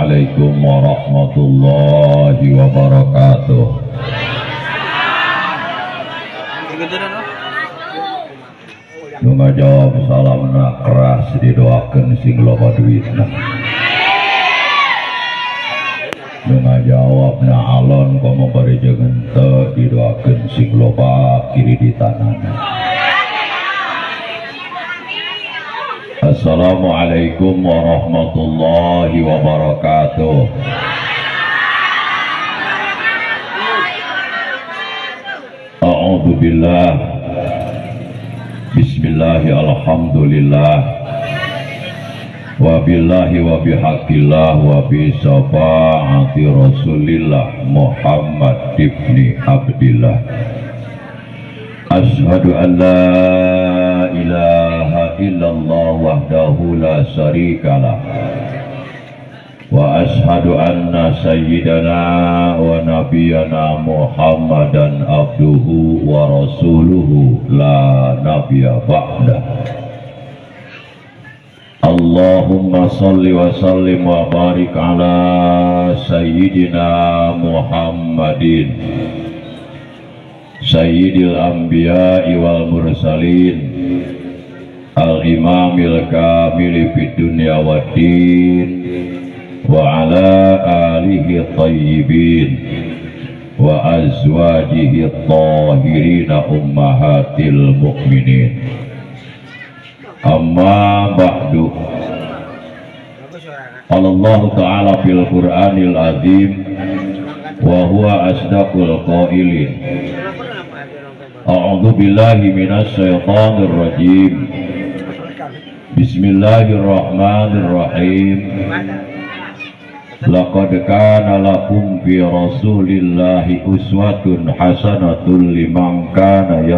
Assalamualaikum warahmatullahi wabarakatuh. Nu ngajawab salamna keras didoakeun sing loba duitna. Nu ngajawabna alon komo bari jeung henteu didoakeun sing loba kiri di tanana. Assalamualaikum warahmatullahi wabarakatuh. A'udzu billah. Bismillahi alhamdulillah. Wa billahi wa bihaqqillah wa bi syafaati Rasulillah Muhammad ibni Abdillah. Ashhadu an la ilaha illallah wahdahu la syarikalah wa ashhadu anna sayyidana wa nabiyyana Muhammadan abduhu wa rasuluhu la nabiyya ba'dah. Allahumma salli wa sallim wa barik ala sayyidina Muhammadin sayyidil anbiya'i wal mursalin al-imamil kamili fid dunya waddin wa ala alihi tayyibin wa azwajihi tahirin ummahatil mu'minin. Amma ba'du. Allah Ta'ala fil Qur'anil azim wa huwa asdaqul qailin. A'udzu billahi minasy syaithanir rajim. Bismillahirrahmanirrahim. Laqad kana lakum fi Rasulillahi uswatun hasanatun liman kana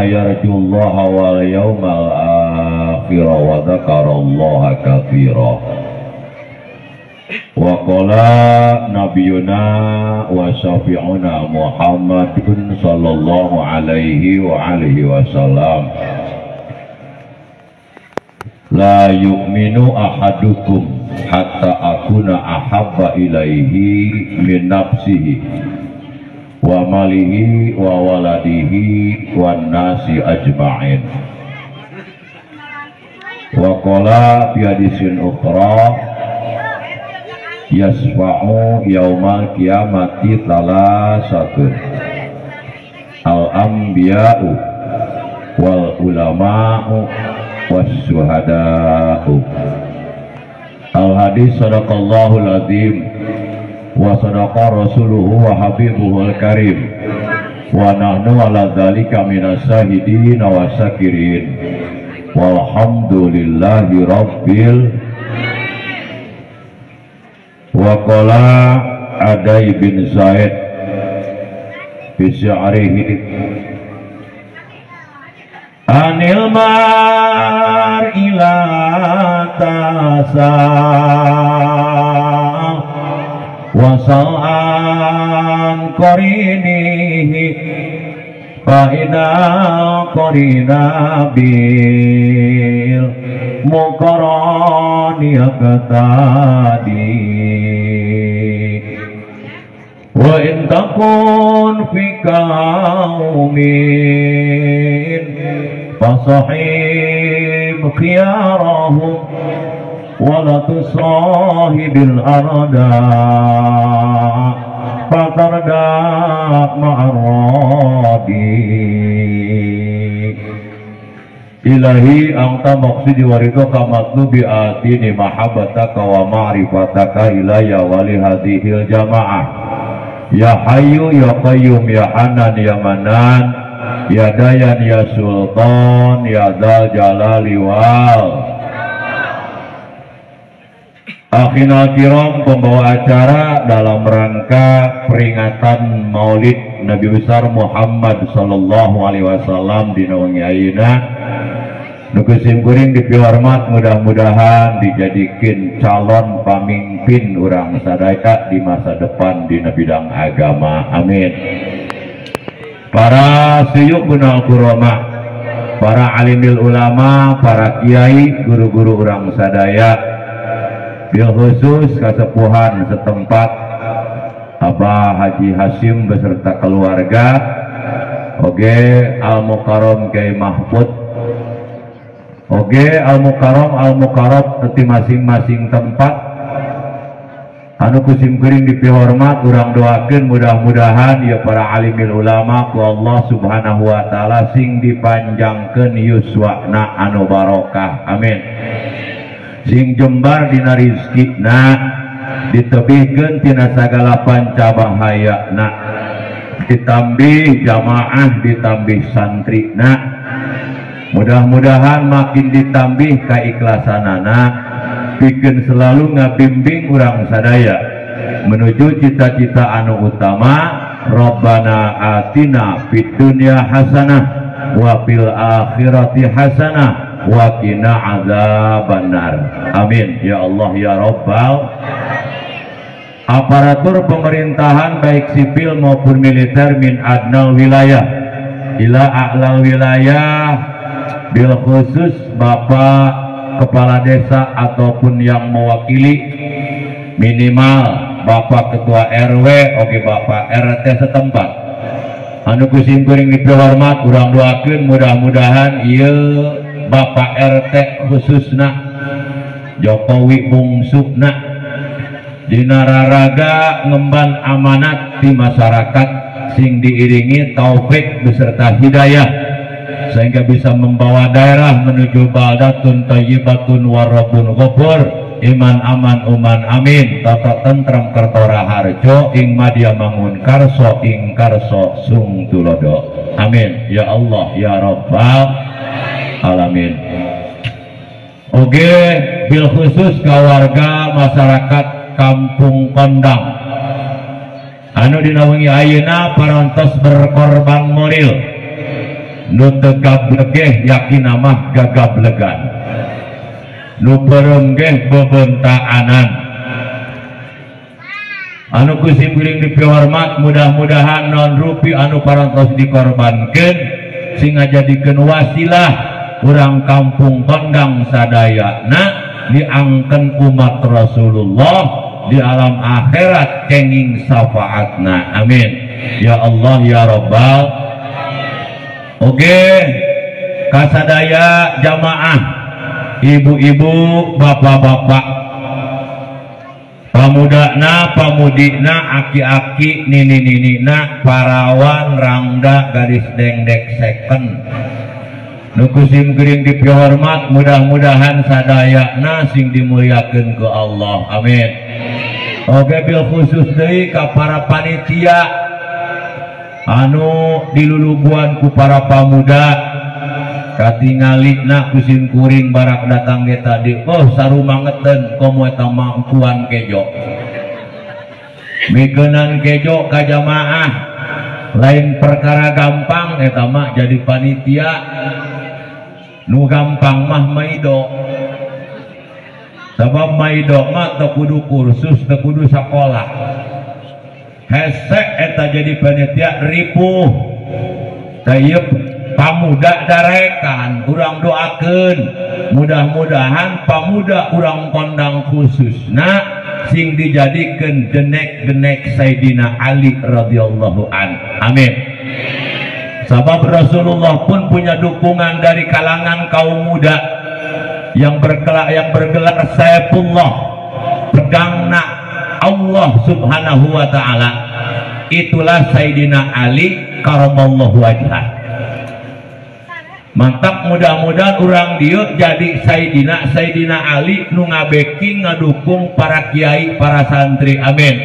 yarjullaha wal yawmal akhir wa dzakarallaha katsira. Wa qala nabiyuna wa syafi'una Muhammadun sallallahu alaihi wa alihi wasallam, la yu'minu ahadukum hatta akuna ahabba ilaihi min nafsihi wa malihi wa waladihi wan nasi ajma'in. Wa qala fi hadisin ukhra, yasfa'u yaumal qiyamati salasatun, al-anbiya'u wal ulama'u was syuhada'u. Al-hadis sadaqallahul azim wa sadaqa rasuluhu wa habibuhul karim wa nahnu ala dzalika minas syahidin wa syakirin walhamdulillahi rabbil. Wa qala Adai bin Zaid fi syi'rihi, anil mar'i la tasal wa sal'an qarinihi fa inna qarina bil muqarrani yaqtadi wa in takun fi qaumin fasahib khiyarahum wa la tusahibil arda fatarda ma'aradi. Ilahi anta maqsidi waridho kamatlubi atini mahabbataka wa ma'rifataka ilayya wali hadhil jamaah. Ya Hayyu ya Qayyum ya Hanan ya Manan ya Dayan ya Sultan ya Dzal Jalali wal. Akhinal kiram, pembawa acara dalam rangka peringatan Maulid Nabi besar Muhammad sallallahu alaihi wasallam di naungi ayeuna nukusim kuring dipihormat, mudah-mudahan dijadikan calon pamimpin urang sadaya di masa depan di bidang agama, amin. Para suyuk bunal kurama, para alimil ulama, para kiai, guru-guru urang sadaya, bil khusus kasepuhan setempat Abah Haji Hasyim beserta keluarga, oge Al Mukarram Kiai Mahfud, oge Al Mukarram teti masing-masing tempat anu kusim kuring dipihormat, urang doakeun mudah-mudahan ya para alimil ulama ku Allah subhanahu wa ta'ala sing dipanjangkeun yuswana anu barokah, amin. Sing jembar dina rizkina, ditebihkeun tina sagala pancabahayana, ditambih jamaah, ditambih santrina, mudah-mudahan makin ditambih kaikhlasanana, bikin selalu ngabimbing urang sadaya menuju cita-cita anu utama. Rabbana atina fid dunya hasanah wa fil akhirati hasanah wa qina adzabannar, amin ya Allah ya Rabbal. Aparatur pemerintahan baik sipil maupun militer min adnal wilayah ila a'lal wilayah, bil khusus Bapak kepala desa ataupun yang mewakili, minimal Bapak ketua RW oke Bapak RT setempat anu kusim kuring dipihormat, urang doakeun mudah-mudahan ieu Bapak RT khususna Jokowi bungsukna dina raraga ngemban amanat di masyarakat sing diiringi taufik beserta hidayah sehingga bisa membawa daerah menuju baldatun thayyibatun warabun ghafur, iman aman uman amin, tata tentrem kertora harjo ing madya mangun karso ing karso sung tulodo, amin ya Allah ya Rabbal alamin. Oke, bil khusus ke warga masyarakat Kampung Kondang anu dinawengi ayeuna parantos berkorban moral nu teu gablegeh yakin mah gagablegan, nu perenggeh bebentaanan. Anu kusim kuring dipihormat mudah-mudahan non rupi anu parantos dikorbankeun sing ngajadikeun wasilah urang Kampung Kondang sadayana diangken umat Rasulullah di alam akhirat kenging syafaatna, amin ya Allah ya Rabbal. Oke, kasadaya jamaah, ibu-ibu, bapak-bapak, pamudana, pamudina, aki-aki, nini-ninina, parawan, rangda, gadis dengdek second. Nukusim kering dipihormat, mudah-mudahan sadayana sing dimuliakeun ke Allah, amin. Oke, bil khusus deui ka para panitia anu dilulubuan ku para pamuda katingalina kusim kuring barak datang ge tadi, oh sarumangeteun komo eta mampuan kejo mikeunaan kejo ka jamaah lain perkara gampang, eta mah jadi panitia nu gampang mah maido, sabab maido mah teu kudu kursus teu kudu sakola, hesek eta jadi panitia ripuh tayep pamuda darekan. Urang doakeun mudah-mudahan pamuda urang Kondang khususna sing dijadikeun denek-denek Sayyidina Ali radhiyallahu an, amin. Sabab Rasulullah pun punya dukungan dari kalangan kaum muda yang bergelar Saifullah, pedangna Allah subhanahu wa ta'ala, itulah Sayyidina Ali karamallahu wajhah. Mantap, mudah-mudahan urang dieu jadi Sayyidina Ali nu ngabeki ngadukung para kiai para santri, amin.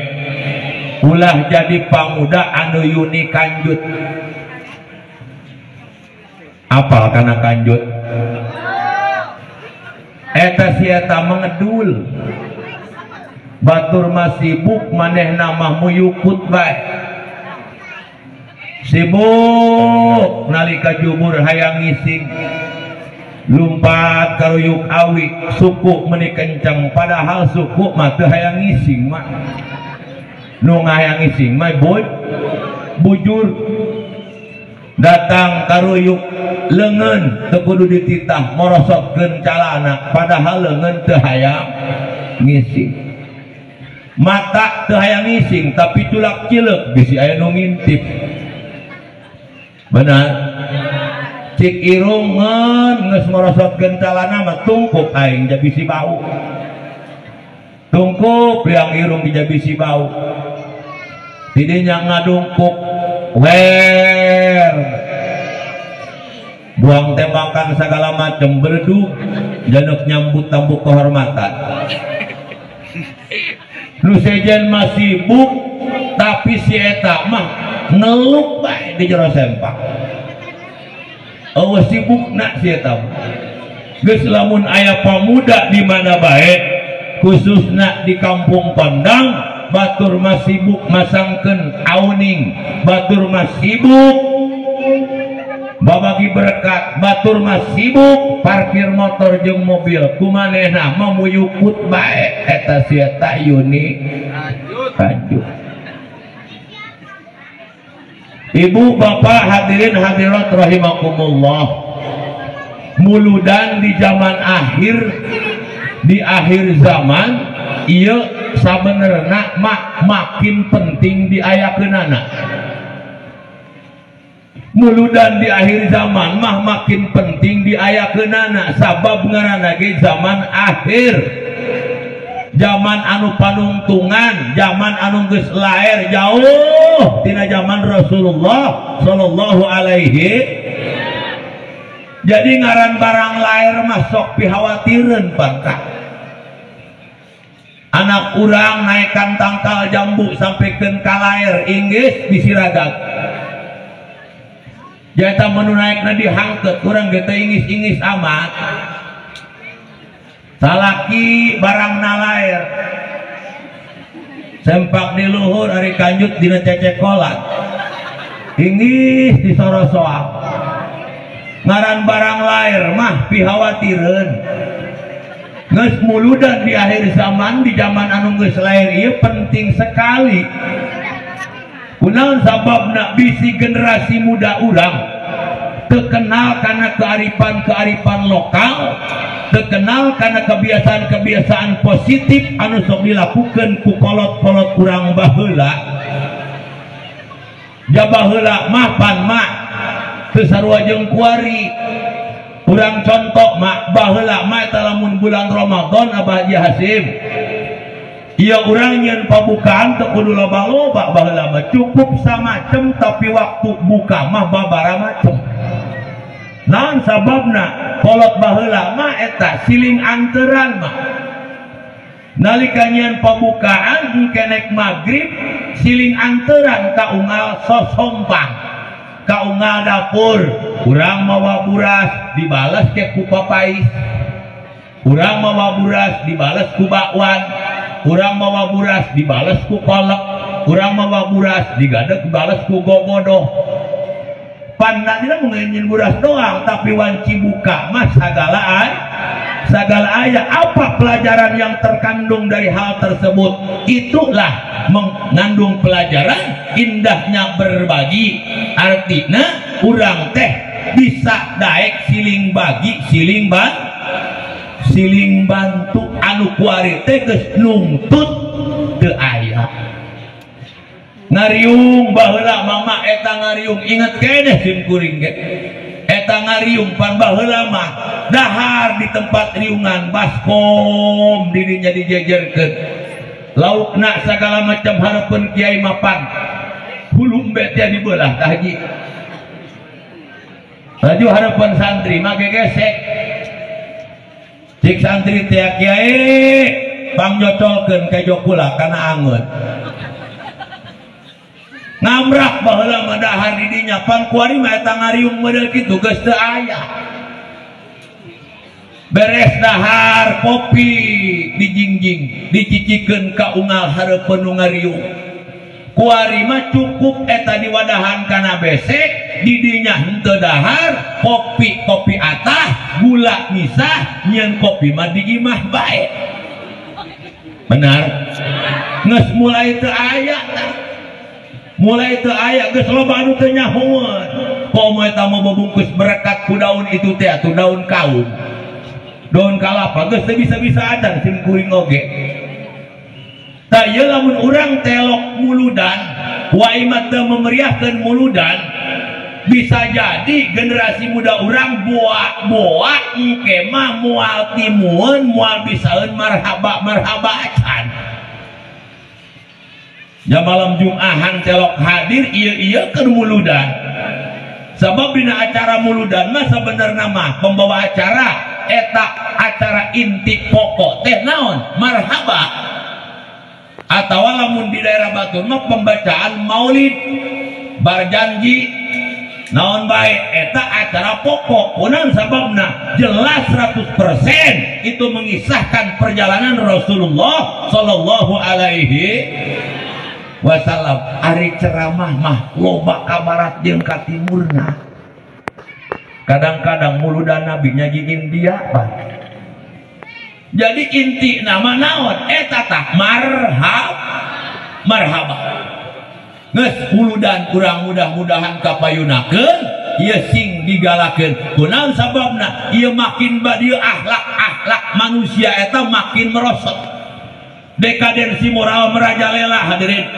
Ulah jadi pamuda anu yuni kanjut. Apal kana kanjut? Eta sieta mengedul. Batur mah sibuk maneh namah muyukut bae. Sibuk nalika jumur hayang ngising. Lumpat karuyuk awi, suku meuni kenceng, padahal suku mah teu hayang ngising mah. Nu ngahayang ngising mah bujur. datang karuyuk lengan teu kudu dititah morosotkeun calana padahal leungeun teu hayang ngising, mata teu hayang ngising tapi tulak cileuk bisi aya nu ngintip. Benar cik irung geus morosotkeun calana mah tungkup aing jadi bisi bau, tungkup liang irung di bisi bau tidinya ngadungkup wer buang tembakan segala macam berduk januk nyambut tambuk kehormatan. Nu sejen masih sibuk tapi si eta mah ngeluk bae di jero sempak. Awas sibuk nak si eta. Geus lamun aya pamuda di mana bae khususna di kampung Pandang batur mah sibuk masangkeun awning, batur mah sibuk babagi berkat, batur mah sibuk parkir motor jeung mobil, kumanehna mah muyukut bae eta si eta Yuni lanjut. Ibu bapak hadirin hadirat rahimakumullah, muludan di zaman akhir, di akhir zaman ieu sabenerna makin penting diayakeunana. Muludan di akhir zaman mah makin penting diayakeunana sabab ngaranna ge zaman akhir, zaman anu panungtungan, zaman anu geus laer jauh tina zaman Rasulullah sallallahu alaihi. Jadi ngaran barang laer mah sok pihawatireun pangkat. Anak urang naikkan tangkal jambu sampaikan ka laer inggis disiragak. Jata menu naikna dihangkeut urang ge teu ingis-ingis amat. Salaki barangna laer. Sempak di luhur ari kanjut dina cecekolan. Ingis disorosoak. Ngaran barang laer mah pihawatireun. Geus muludan di akhir zaman, di zaman anu geus lair ieu penting sekali. Kunaon sababna bisi generasi muda urang terkenal karena kearifan lokal, terkenal karena kebiasaan-kebiasaan positif anu sok dilakukan ku kolot-kolot urang baheula. Jabaheula mah pan mah teu sarua jeung kuari. Urang contoh mak baheula mah eta lamun bulan Ramadan Abah Haji Hasim. Iya urang nyeun pabukaan teu kudu loba-loba baheula mah cukup samacem tapi waktu buka mah babara macem. Naon sababna? Kolot baheula mah eta siling anteran mah. Nalika nyeun pabukaan kenek magrib siling anteran ka unggal sosompang, ka unggal dapur. Urang mawa buras dibales ke ku papais, urang mawa buras dibales ku bakwan, urang mawa buras dibales ku kolek, urang mawa buras digadeg dibales ku gogodoh. Panna dina mengenyin buras doang tapi wanci buka mah sagala aya. Apa pelajaran yang terkandung dari hal tersebut? Itulah mengandung pelajaran indahnya berbagi. Artinya urang teh bisa daek siling bagi siling bantu anu kuari teh geus nungtut teu aya. Ngariung baheula mama eta ngariung inget keneh sim kuring ge. Eta ngariung pan baheula mah dahar di tempat riungan baskom dirinya dijejerkeun. Laukna sagala macam hareupeun kiai mapan. Hulu embe teh dibelah tah haji. Laju harapan santri mah gesek. Cik santri teh kiai pangjocolkeun ka jokula kana angeun. Ngamrak baheula mah dahar di dinya pan kuari mah eta ngariung model kitu geus teu aya. Beres dahar kopi dijingjing dicicikeun ka unggal hareupeun nu ngariung. Kuari mah cukup eta diwadahan kana besek di dinya henteu dahar kopi atah gula misah nyeun kopi mah di imah bae. Benar? Geus mulai teu aya. Mulai teu aya geus loba anu teu nyahoeun. pomo eta mau membungkus berkat ku daun itu teh atuh daun kaum daun kalapa geus teu bisa-bisa acan sim kuring oge. Tah ieu lamun urang telok muludan wa imat teu memeriahkeun muludan bisa jadi generasi muda urang boa engke mah moal timueun moal bisaeun marhaba acan. Ya malam Jumahan telok hadir ieu keur muludan. Sabab dina acara muludan mah sabenerna mah pembawa acara eta acara inti pokok teh naon marhaba. Atawa lamun di daerah Batur mah pembacaan maulid barjanji naon bae eta acara pokok kunaon sababna jelas 100% itu mengisahkan perjalanan Rasulullah sallallahu alaihi wasallam. Ari ceramah mah loba ka barat jeung ka timurna. Kadang-kadang muludan Nabi nyagingin dia Pak. Jadi inti nama naon eta tah marhaba. Geus muludan urang mudah-mudahan kapayunakeun ieu sing digalakeun. Kunaon sababna? Ieu makin badieu akhlak manusia eta makin merosot. Dekadensi moral merajalela hadirin.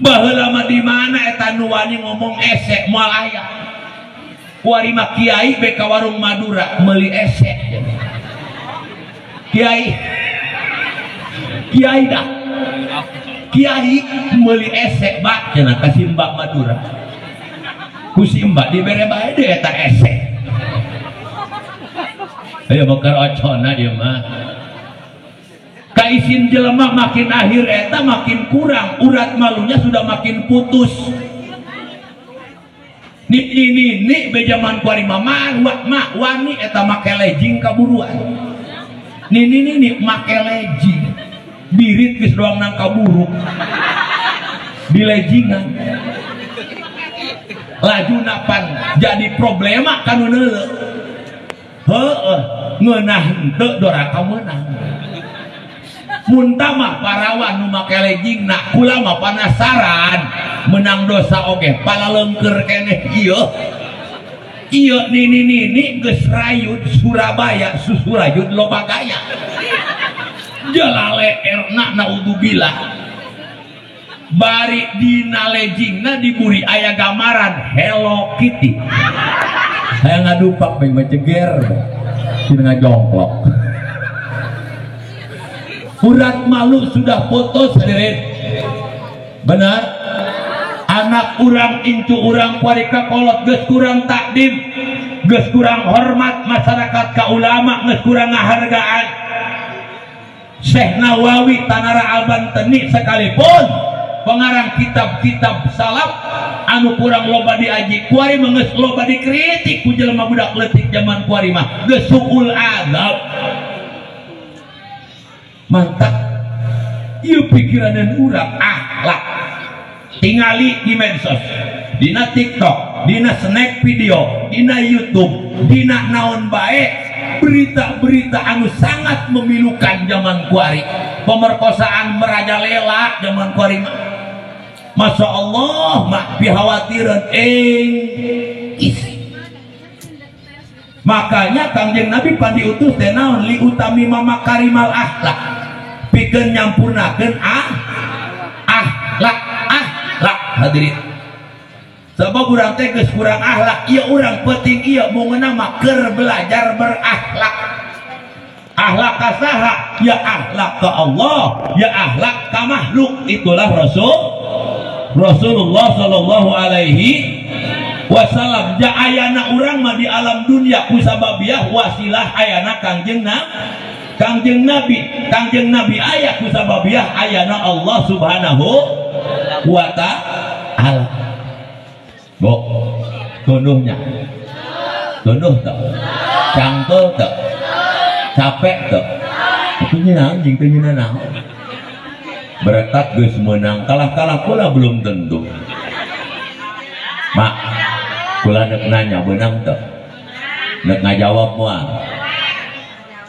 Baheula mah di mana eta nu wani ngomong esek moal aya. Kuari mah kiai beka warung Madura meuli esek. Kiai dah kiai meuli esek bak cenah ka si Mbak Madura ku si Mbak dibere bae deui eta esek aya bakar ocona ieu mah ka isin jelema makin akhir eta makin kurang urat malunya sudah makin putus ni bejaman kuari mah wani eta make legging kaburuan Nini make legging birit geus doang nang kaburuk di leggingan laju napan jadi problema kanu neuleuh heueuh ngeunah henteu doraka meunang muntah mah parawan nu make legging nak kula mah panasaran menang dosa oge palaleungkeur keneh ieu nini geus rayut Surabaya susurayut loba gaya jalale erna naudzubillah bari dina leggingna diburi aya gambaran Hello Kitty saya ngadupak bae maceger tina ngajongklok urat malu sudah putus hadirin benar. Anak urang incu urang kuarika kolot geus kurang takdim geus kurang hormat masyarakat ka ulama geus kurang ngahargaan Syekh Nawawi Tanara Albanteni sekalipun pengarang kitab-kitab salaf anu kurang loba diaji kuari geus loba dikritik ku jelema budak leutik zaman kuari mah geus suul adab mantap ieu pikiranan urang akhlak tingali di medsos dina TikTok dina snack video dina YouTube dina naon bae berita-berita anu sangat memilukan zaman kuari pemerkosaan merajalela zaman kuari mah Masya Allah mah pihawatiran makanya Kangjeng Nabi pandi utus teh naon li utami mama karimal akhlak pikeun nyampurnakeun akhlak hadirin sebab urang teh geus kurang akhlak ieu urang penting ieu mau ngeunah mah keur belajar berakhlak akhlak ka saha ya akhlak ka Allah ya akhlak ka makhluk itulah Rasulullah sallallahu alaihi wasallam ja ayana urang mah di alam dunia kusababiah wasilah ayana Kangjeng Nabi aya kusababiah ayana Allah subhanahu wa ta'ala. Bo tunduhnya tunduh tak cangkel tak capek tak itu nyenang jing teu nyenang berkat geus menang kalah pula belum tentu mak kula neuk nanya beunang teu neuk ngajawab moal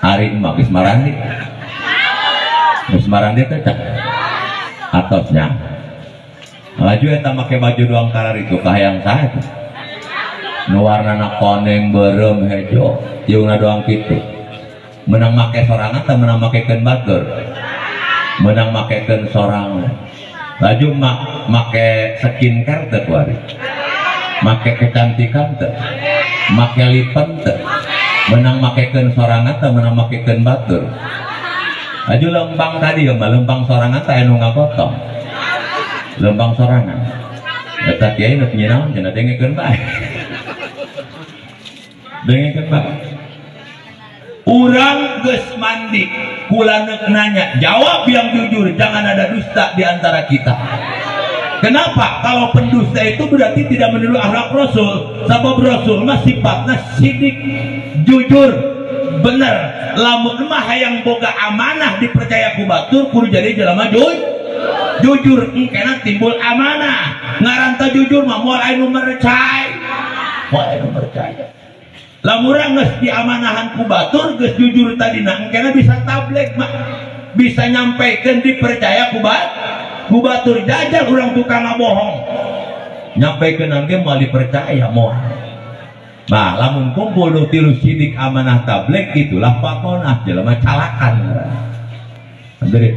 hari mah geus marandi teh cak atosnya laju eta make baju doang karar itu kahayang saya tuh nu warnana koneng berem hejo jeung doang kitu menang make sorangan teh menang makekeun batur menang makekeun sorangan laju make skincare teh kuari make kecantikan teh make lipen teh menang makekeun sorangan teh menang makekeun batur laju lempang tadi ya lempang sorangan teh anu ngapotong lempang sorangan eta kiai nu nyinaon cenah dengekeun bae dengekeun bae urang geus mandi kula neuk nanya jawab yang jujur jangan ada dusta di antara kita. Kenapa? Kalau pendusta itu berarti tidak meniru akhlak Rasul. Sebab Rasul mah sifatnya sidik, jujur, bener. Lamun mah hayang boga amanah dipercaya ku batur kudu jadi jelema jujur. Engkena timbul amanah. Ngaranta jujur mah moal anu mercaya. Moal anu percaya. Lamun urang geus diamanahan ku batur geus jujur tadina engkena bisa tablek mah. Bisa nyampaikeun dipercaya ku batur jajal urang tukang bohong nyampaikeun angge moal dipercaya moal. Nah, lamun kumpul nu tilu sidik amanah tablek itulah pakonah jelema calakan. Andre,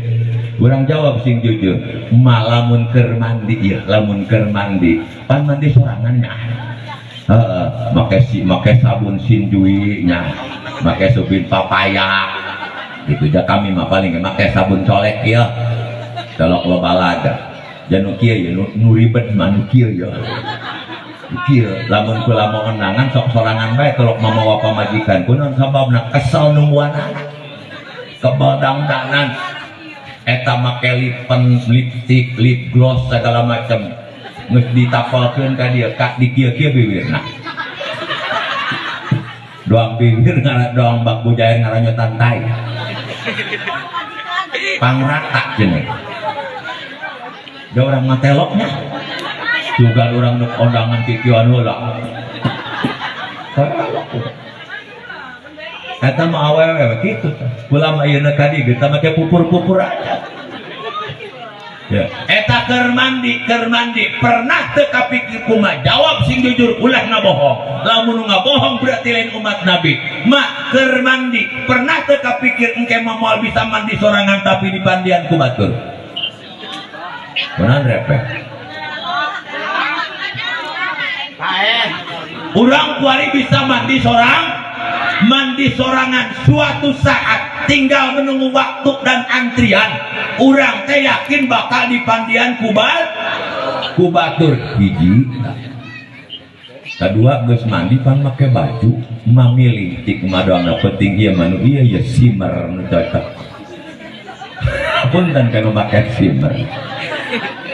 urang jawab sing jujur, malamun keur mandi ieu, lamun keur mandi, pan mandi sorangannya. Make sabun sinjui nya, make sabun papaya. Itu aja kami mah paling make sabun colek ya. Kalau balaga jangan kieu ya nu ribet mah nu kieu ya kieu lamun kula mau ngenangan sok sorangan bae kalau mamawa pamajikan kunaon sababna kesel nungguana kebadangdanan eta make lipen lipstick lip gloss segala macam geus ditapelkeun ka dieu ka di kieu-kieu bibirna doang bibir doang bak bujair ngaranyotan tai pangrata cenah ada orang mateloknya juga orang nuk undangan tikian lah kata mah awewe gitu ulama ieu tadi kita make pupur-pupur aja ya eta keur mandi pernah teu kapikir kumaha jawab sing jujur ulah ngabohong lamun ngabohong berarti lain umat nabi mak keur mandi pernah teu kapikir engke mah moal bisa mandi sorangan tapi di pandian ku batur benar repeh urang kuari bisa mandi sorangan suatu saat tinggal menunggu waktu dan antrian urang teh yakin bakal dipandian ku batur hiji kedua geus mandi pan make baju mamilih tik madoangna penting ieu manu ieu ya simmer nu cocok punten kana make simmer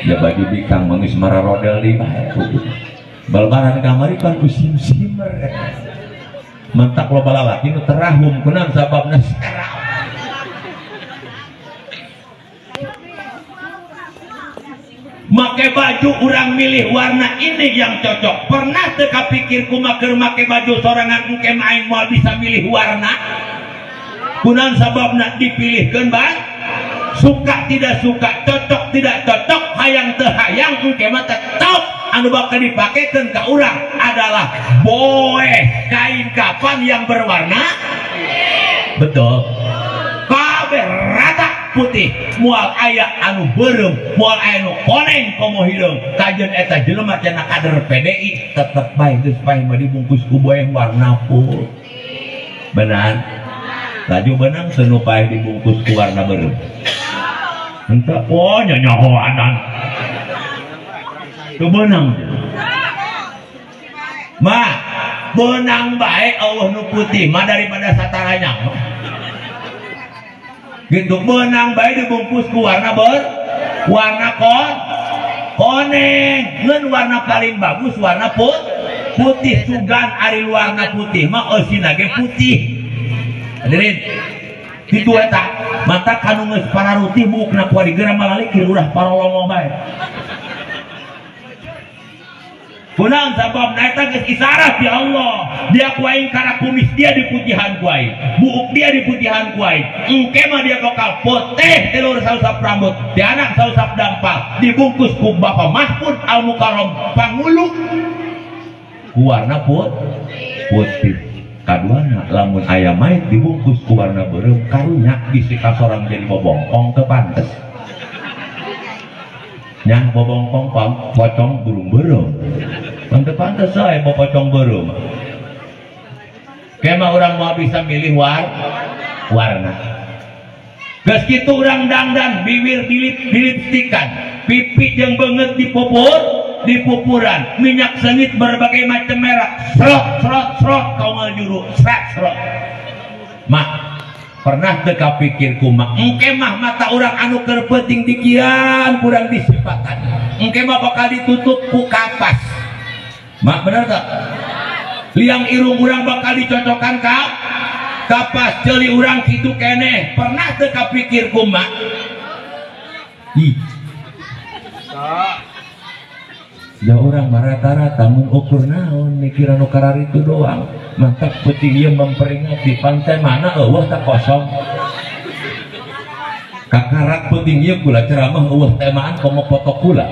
ya baju bikang mangis mara rodel di bal-balan kamari kan usim simmer mentak lo balalaki nu terahum kunaon sababna sarau make baju urang milih warna ini yang cocok pernah teu kapikir kumaha keur make baju sorangan engke aing moal bisa milih warna kunaon sababna dipilihkeun bae suka tidak suka cocok tidak cocok hayang teu hayang engke mah tetep anu bakal dipakekeun ka urang adalah boeh kain kapan yang berwarna betul kabeh rata putih moal aya anu beureum moal aya anu koneng komo hideung kajeun eta jelema cenah kader PDI tetep bae geus bae mah dibungkus ku boeh warna putih benar laju benang teu paeh dibungkus ku warna beureum henteu oh nyanyahoanan teu benang mah benang bae eueuh nu putih mah daripada sataranya gitu benang bae dibungkus ku warna warna koneng ngeun warna paling bagus warna putih sugan ari warna putih mah eusina ge putih hadirin kitu eta mata kanu geus pararuti buukna kuari geura malalik urah parolongo bae Kunaon sabab eta geus isyarat di Allah. Dia kuaing karena kumis dia di putihan kuaing, buuk dia di putihan kuaing. Engke mah dia bakal putih telur sausap rambut, di anak sausap dampal, dibungkus ku Bapak Mahfud Al Mukarram Pangulu. Warna putih. Kaduana lamun aya mait dibungkus ku warna beureum karunya bisi kasorang jadi bobongkong teu pantes. Nya bobongkong pocong burung beureum. Teu pantes sae pocong beureum. Kema urang mau bisa milih warna. Geus kitu urang dangdan bibir dilipstikan, pipi jeung beungeut dipupuran, minyak sengit berbagai macam merek, serot kaum juru serot. Mak pernah teu kapikir kumaha engke mah mata urang anu keur peuting dikian kurang disifatan, engke mah bakal ditutup ku kapas. Mak bener tak? Liang irung urang bakal dicocokan ka kapas, ceuli urang kitu keneh. Pernah teu kapikir kumaha? Ih. Ya orang rata-rata mengukur naon mikiran ukarar itu doang. Mantap penting dia memperingati pantai mana eueuh tak kosong. Kakarak penting ieu kula ceramah eueuh temaan komo foto kula.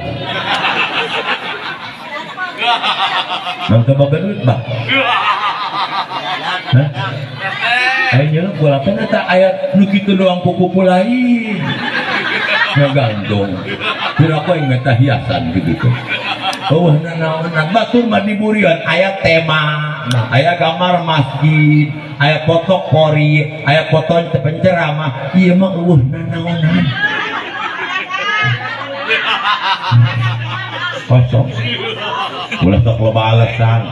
Mangka babeut bah. Hah? Ayo kula teh eta aya nu kitu doang kuku lain. Ngagandong. Kira koe ngeta hiasan gitu. Oh, naon batur mah diburian aya tema, nah aya gambar masjid, aya foto pori, aya foto penceramah. Ieu mah naonan. Kosong. Ulah sok loba alasan.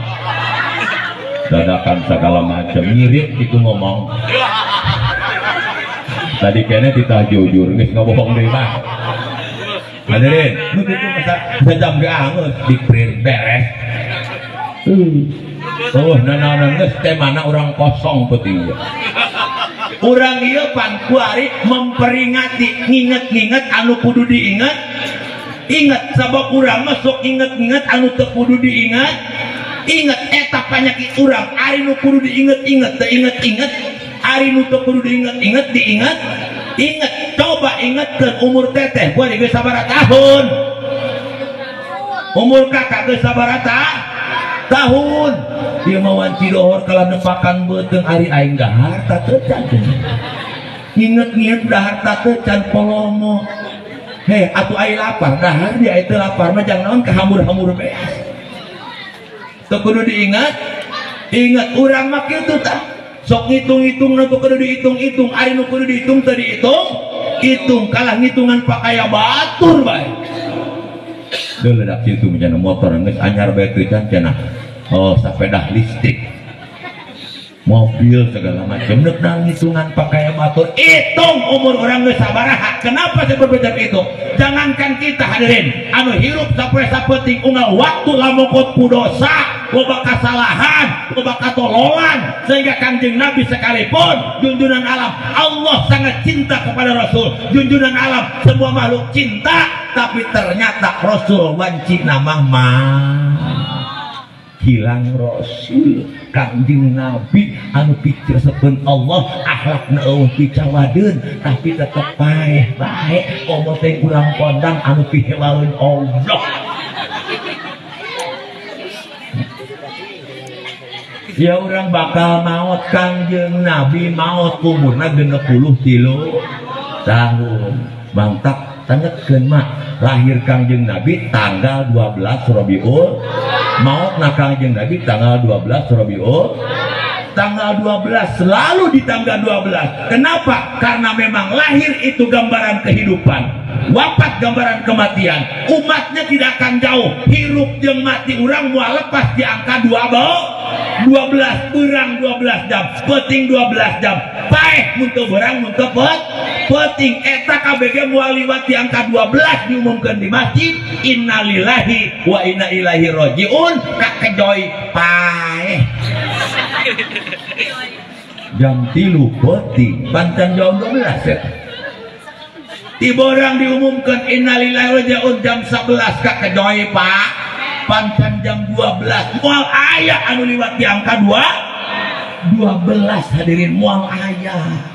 Dadakan segala macam mirip gitu ngomong. Tadi kene kita jujur, geus ngabohong deui mah. Hadirin, nu kitu masa jam geus diprin beres. Nanaonan geus teh mana urang kosong peuting. Urang ieu pangkuari memperingati nginget-nginget anu kudu diinget. Ingat sabab urang mah sok inget-inget anu teu kudu diinget. Inget eta panyakit urang ari nu kudu diinget-inget teu inget-inget, ari nu teu kudu diinget-inget diinget. Ingat, coba ingatkan umur teteh gua geus sabaraha tahun. Umur kakak geus sabaraha tahun. Dia mawan cidohor kala nepakan beuteung ari aing dahar ta teu can. Inget-inget dahar ta teu can polomo. Heh, atuh ai lapar dahar dia teu lapar mah jang naon kahambur-hambur beas. Teu kudu diingat. Ingat urang mah kitu tah. Sok ngitung-ngitung nu kudu dihitung-hitung, ari nu kudu dihitung teu dihitung, kalah ngitungan pakaya batur bae. Deul ledak kitu cenah motor geus anyar bae teu can cenah. Oh, sepeda listrik. Mobil segala macam neuk ngitungan pakaya batur. Hitung umur orang geus sabaraha. Kenapa saya berbeda itu? Jangankan kita hadirin, anu hirup sapoe sapenting unggal waktu lamokot ku dosa. Loba kesalahan, loba katololan, sehingga Kanjeng Nabi sekalipun junjungan alam, Allah sangat cinta kepada Rasul. Junjungan alam, semua makhluk cinta, tapi ternyata Rasul wanci nama hilang Rasul. Kanjeng Nabi anu piceuseun Allah akhlakna eueuh picawadeun tapi tetep bae komo teh urang kondang anu pihelaeun Allah. Ya orang bakal maot Kanjeng Nabi maot umurna 63 tahun. Mantap tangetkeun mah lahir Kanjeng Nabi tanggal 12 Rabiul, maot na Kanjeng Nabi tanggal 12 Rabiul. Tanggal 12 selalu di tanggal 12. Kenapa? Karena memang lahir itu gambaran kehidupan, wafat gambaran kematian. Umatnya tidak akan jauh, hirup jeung mati urang moal lepas di angka 12 urang 12 jam, penting 12 jam. Paeh mun teu beurang mun teu penting eta KBG moal liwat di angka 12 diumumkeun di masjid. Innalillahi wa inna ilaihi rajiun kakejoy paeh. Jam 3 penting pancan jam 12 ya. Tiba orang diumumkan innalillahi wa inna ilaihi rajiun jam 11 kakejoy pak. pancan jam 12 mual ayah anu liwat di angka 12 hadirin, mual ayah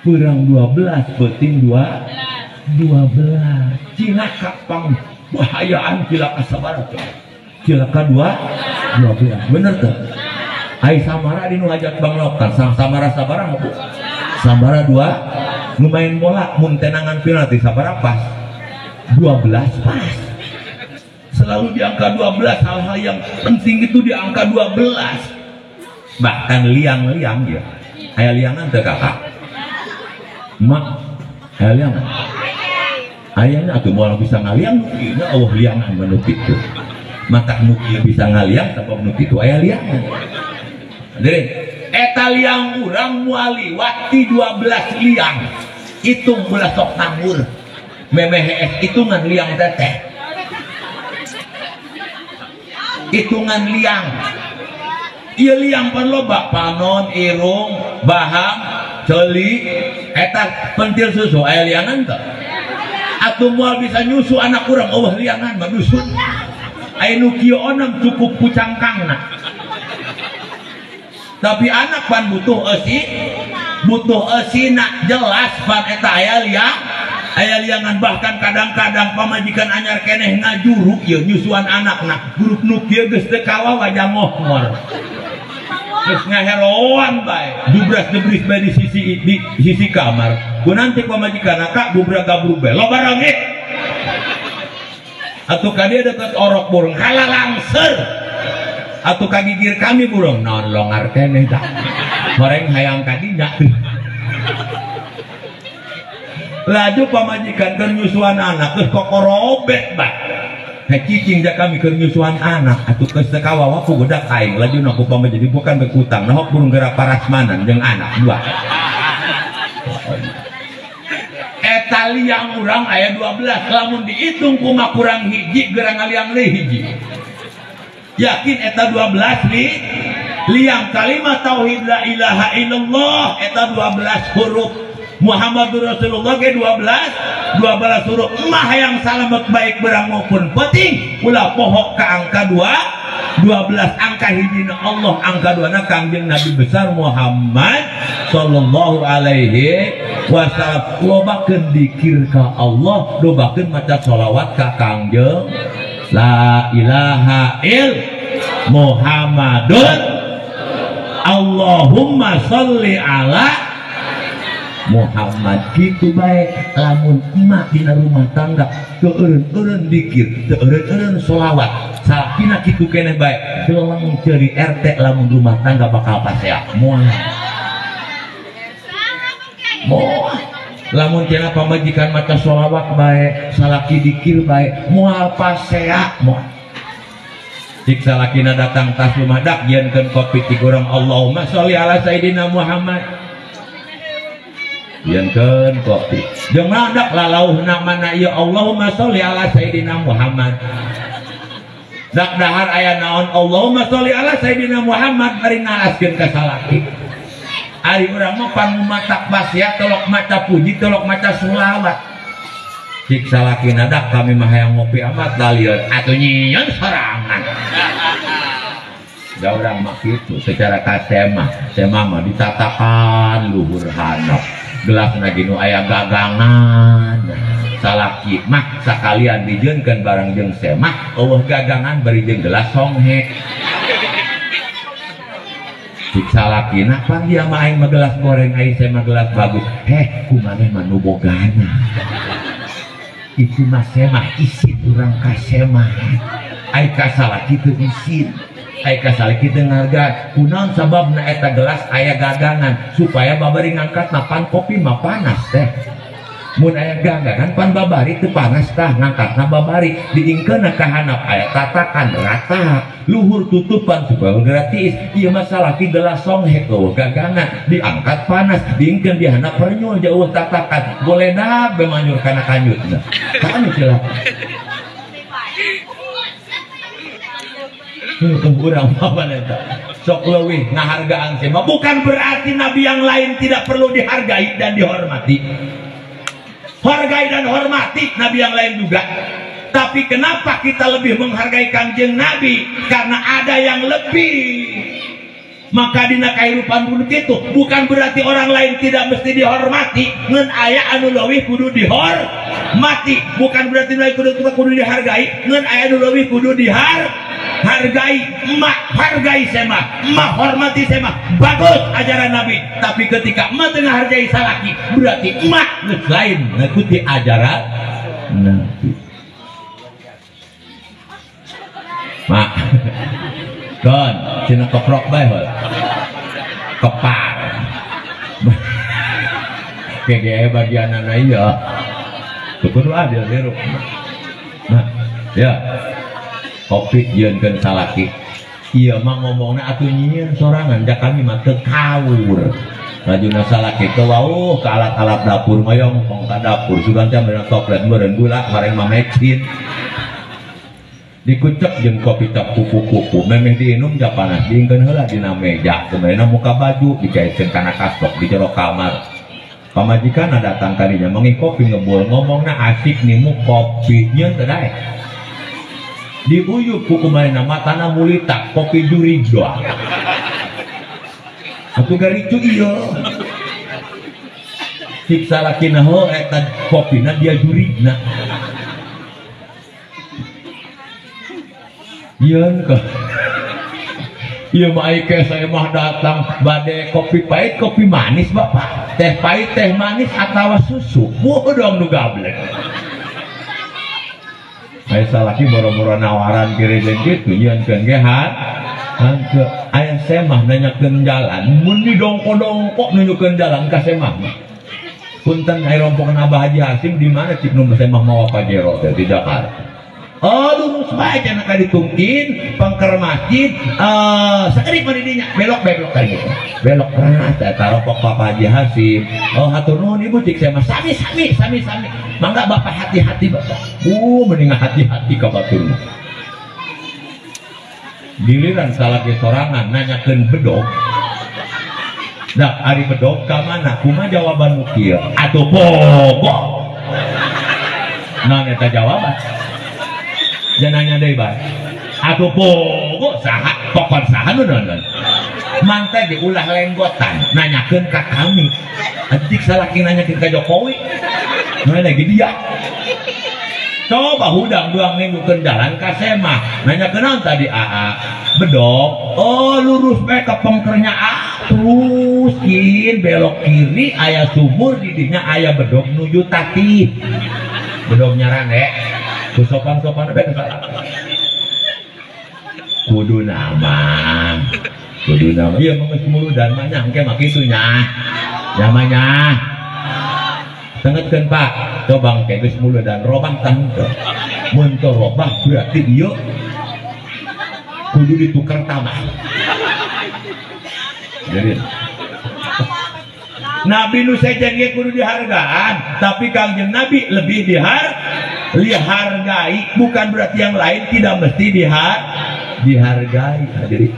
kurang 12 penting 12 cilaka pang bahayaan cilaka sabaraha cilaka 12 bener tuh ai samara dinu ngajak banglokan samara sabaraha Bu samara 2 lumayan bola mun tenangan penalti sabaraha pas 12 pas selalu di angka 12 hal-hal yang penting itu di angka 12 bahkan liang-liang ya aya liangan teu kakak mak aya liangan ayahnya atuh moal bisa ngaliang nukina Allah liangan menuk itu maka nuki bisa ngaliang sebab nuki itu aya liangan jadi eta liang urang moal liwat di 12 liang hitung belah sok nanggur memehes hitungan liang teteh hitungan liang iya liang pan loba panon irung baham celi eta pentil susu aya liangan tuh atuh moal bisa nyusu anak urang eueuh liangan mah dusun aya nu kieu onam cukup kucangkangna tapi anak pan butuh eusi nak jelas pan eta aya liangan bahkan kadang-kadang pamajikan anyar keneh ngajuru ieu nyusuan anakna grup nu kieu geus teu kawa wajah ngomor geus ngaheroan bae jubras-jubris bae di sisi kamar ku nanti pamajikan kak bubrag gabrug bae lo barang atuh ka dieu deket orok burung halalangser atuh ka gigir kami burung naon longar keneh dah goreng hayang ka dinya laju pamajikan keur nyusuan anak geus kokorobet bae cicing ja kami keur nyusuan anak atuh geus teu kawawa ku budak aing laju naku pamajikan bukan bekutang nah burung geura parasmanan jeung anak dua eta liang urang aya 12 lamun dihitung kumaha kurang hiji geura ngaliang deui hiji yakin eta 12 liang kalimat tauhid la ilaha illallah eta 12 huruf Muhammadur Rasulullah ke 12 huruf emah yang salamet baik berang maupun penting ulah pohok ke angka 12 angka hijina Allah angka 2 na kangjeng Nabi besar Muhammad sallallahu alaihi wasallam lobakeun dikir ka Allah lobakeun maca sholawat ka kangjeng la ilaha illallah Muhammadun Allahumma sholli ala Muhammad gitu baik lamun emak dina rumah tangga teureun-eureun dikir teureun-eureun sholawat salakina kitu keneh baik deleng ceuri RT lamun rumah tangga bakal pasea moal lamun cenah pamajikan maca sholawat baik salaki dikir baik moal pasea moal cik salakina datang tas rumah dak yeunkeun kopi ti urang Allahumma sholli ala sayidina Muhammad yeunkeun kopi jeung mandak lalauhna mana ya Allahumma sholli ala sayidina Muhammad dak dahar aya naon Allahumma sholli ala sayidina Muhammad bari ngalaskeun ka salaki ari urang mah pan matak basya tolok maca puji tolok maca sholawat cik salakina dak kami mah hayang ngopi amat dalieun atuh nyieun sorangan da urang mah kitu secara kasema mah ditatakan luhur handap gelas naginu aya gagangan salaki mah sakalian dijieunkeun bareng jeung semah eueuh gagangan bari jeung gelas songhe cik salakina pan dia mah aing mah gelas goreng aing semah gelas bagus kumaneh mah nu bogana itu mah semah isin urang ka semah aing ka salaki teu isin aing ka salaki teu ngargaan kunaon sababna eta gelas aya gagangan supaya babari ngangkat pan kopi mah panas teh mun aya gagangan pan babari teu panas tah ngangkatna babari diingkeunna ka handap aya tatakan rata luhur tutupan supaya gratis ieu mah salaki gelas songhe eueuh gagangan diangkat panas diingkeun di handap pernyul jauh tatakan boleh dah bemanyur kana kanyutna kan celah urang apa eta sok leuwih ngahargaan mah bukan berarti nabi yang lain tidak perlu dihargai dan dihormati. Hargai dan hormati nabi yang lain juga Tapi kenapa kita lebih menghargai Kangjeng Nabi? Karena ada yang lebih. Maka dina kehidupan bunuh itu bukan berarti orang lain tidak mesti dihormati. Ngen aya anu leuwih kudu dihormati. Bukan berarti lain kudu dihargai. Ngen aya anu leuwih kudu dihargai. Emak hargai sema, emak hormati sema. Bagus ajaran Nabi. Tapi ketika emak tengah hargai salaki, berarti emak geus lain ngikuti ajaran Nabi. Mak kan cina keprok bae kepar kege bagian anak iya kudu adil deru. Nah ya kopi jeung salaki iya mah ngomongna atuh nyieun sorangan da kami mah teu kawur rajuna salaki teu wauh ka alat-alat dapur mayong pong ka dapur sugan teh beuna toplet meureun gula bareng mah mecin dikucek jeung kopi teh kuku-kuku memeh diinum ja panas diingkeun heula dina meja kemudian muka baju dicairkeun kana kastok di jero kamar. Pamajikan datang kadinya mengi kopi ngebul ngomongna asik nimu kopi nyeun teh daek diuyuk ku kumaha matana mulita kopi juri doang atuh garicu ieu siksa lakina ho eta kopina dia jurina. Iya kok. Iya mah ike saya mah datang bade kopi pahit kopi manis bapak. Teh pahit teh manis atau susu. Wuh dong nu gablek. Saya salaki boro-boro nawaran kiri dan gitu. Iya kan gehat. Angke ayah saya mah nanyakeun jalan. Mun didongko-dongko nunjukkeun jalan ka saya mah. Punten aya rombongan Abah Haji Hasim di mana cik nu saya mah mau Pajero di Jakarta. Oh lurus bae cenah ka ditungkin pangker masjid sakerip didinya belok-belok ka gitu. Belok ras eta rokok Bapak Haji Hasim. Oh hatur nuhun Ibu cik saya mah sami. Mangga Bapak hati-hati Bapak. Mending hati-hati ka batur. Giliran salaki sorangan nanyakeun bedog. Dak ari bedog ka mana? Kumaha jawaban nu kieu? Atuh bogo. Nah eta jawaban. Jananya deui bae. Atuh bogo saha pokon saha nu nonton. Manteh diulah lenggotan nanyakeun ka kami. Adik salaki nanyakeun ka Jokowi. Nah lagi dia. Coba hudang doang nunjukkeun jalan ka Sema. Nanyakeun naon tadi AA? Bedog. Oh lurus bae ka pengkernya terus belok kiri aya sumur di dinya aya bedog nuju tati. Bedog nyaran sopan-sopan bae ka kudu nama iya mengeus muludan mah nyangke mah kitu nya namanya tengetkeun Pak coba engke geus muludan robah tangke mun teu robah berarti ieu kudu ditukar tamah jadi Nabi nu sejen ge kudu dihargaan tapi Kangjeng Nabi lebih dihargai bukan berarti yang lain tidak mesti dihargai hadirin.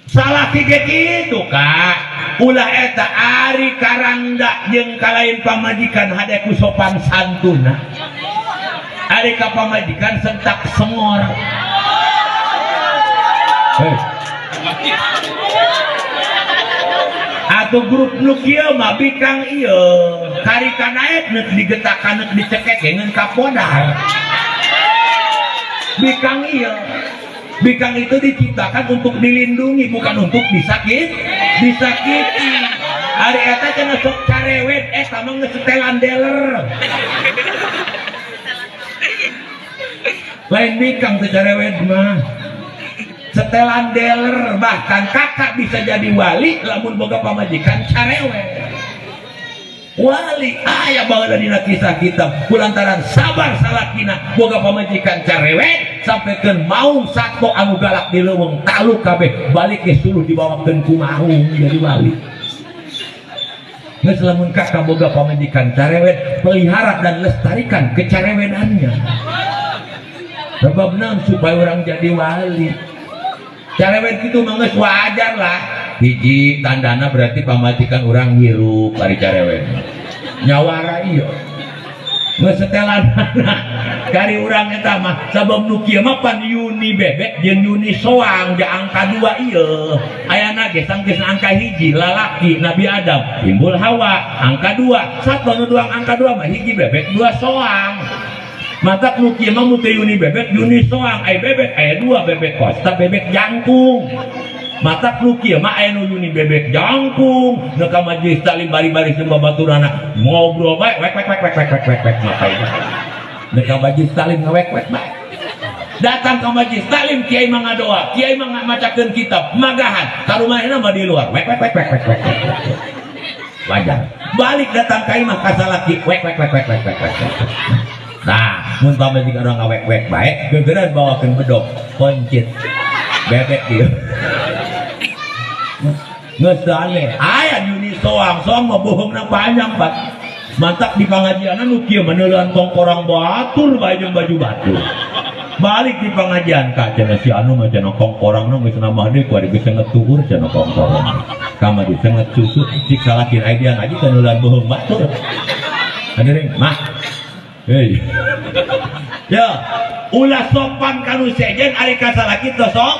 Salaki ge kitu Kak ulah eta ari karangda jeung kalain pamajikan hade ku sopan santuna ari ka pamajikan sentak sengor atau grup nu kieu mah bikang ieu karika naik neuk digetakan neuk dicekek ngeun kapodar bikang itu diciptakan untuk dilindungi bukan untuk disakiti hari eta cenah sok carewet eta mah geus setelan deler lain bikang teh carewet mah setelan deler bahkan kakak bisa jadi wali lamun boga pamajikan carewet wali aya baheula dina kisah kita kulantaran sabar salakina boga pamajikan carewet sampaikeun maung sato anu galak di leuweung taluk kabeh balik ge suluh dibawakeun ku maung jadi wali geus lamun kakak boga pamajikan carewet pelihara dan lestarikan kecarewedannya sebab naon supaya orang jadi wali carewet gitu mah geus wajar lah hiji tandana berarti pamajikan orang hirup ari carewet nyawara iya ngesetelan kari urang eta mah sabab nu kieu mah pan Yuni bebek jeung Yuni soang ja angka 2 ieu ayana ge sanggeus angka 1 lalaki Nabi Adam timbul Hawa angka 2 sato nu doang angka 2 mah 1 bebek 2 soang mata nu kieu mah mutu Yuni bebek Yuni soang aya bebek aya 2 bebek kosta bebek jangkung mata nu kieu mah aya nu Yuni bebek jangkung nu ka majelis taklim bari-bari jeung babaturana ngobrol bae wek maka itu nu ka majelis taklim ngawek bae datang ke majelis taklim kiai mah ngadoa kiai mah macakeun kitab magahan ka rumahna mah di luar wek wajar balik datang ka imah ka salaki wek nah mun pamajikan orang ngawek bae gegeran bawakeun bedog koncit bebek ieu ngesane aya Yuni soang mah bohongna panjang Pak mantap di pengajian nu kieu meneuleun kongkorang batur bae jeung baju batur balik di pengajian ka cenah si anu mah cenah kongkorangna geus namah deui ku ari geus ngetuur cenah kongkorang kama di senget susu cik salaki aya dia ngaji teneuleun bohong batur hadirin mah hei ya ulah sopan kanu sejen ari ka salaki teu sok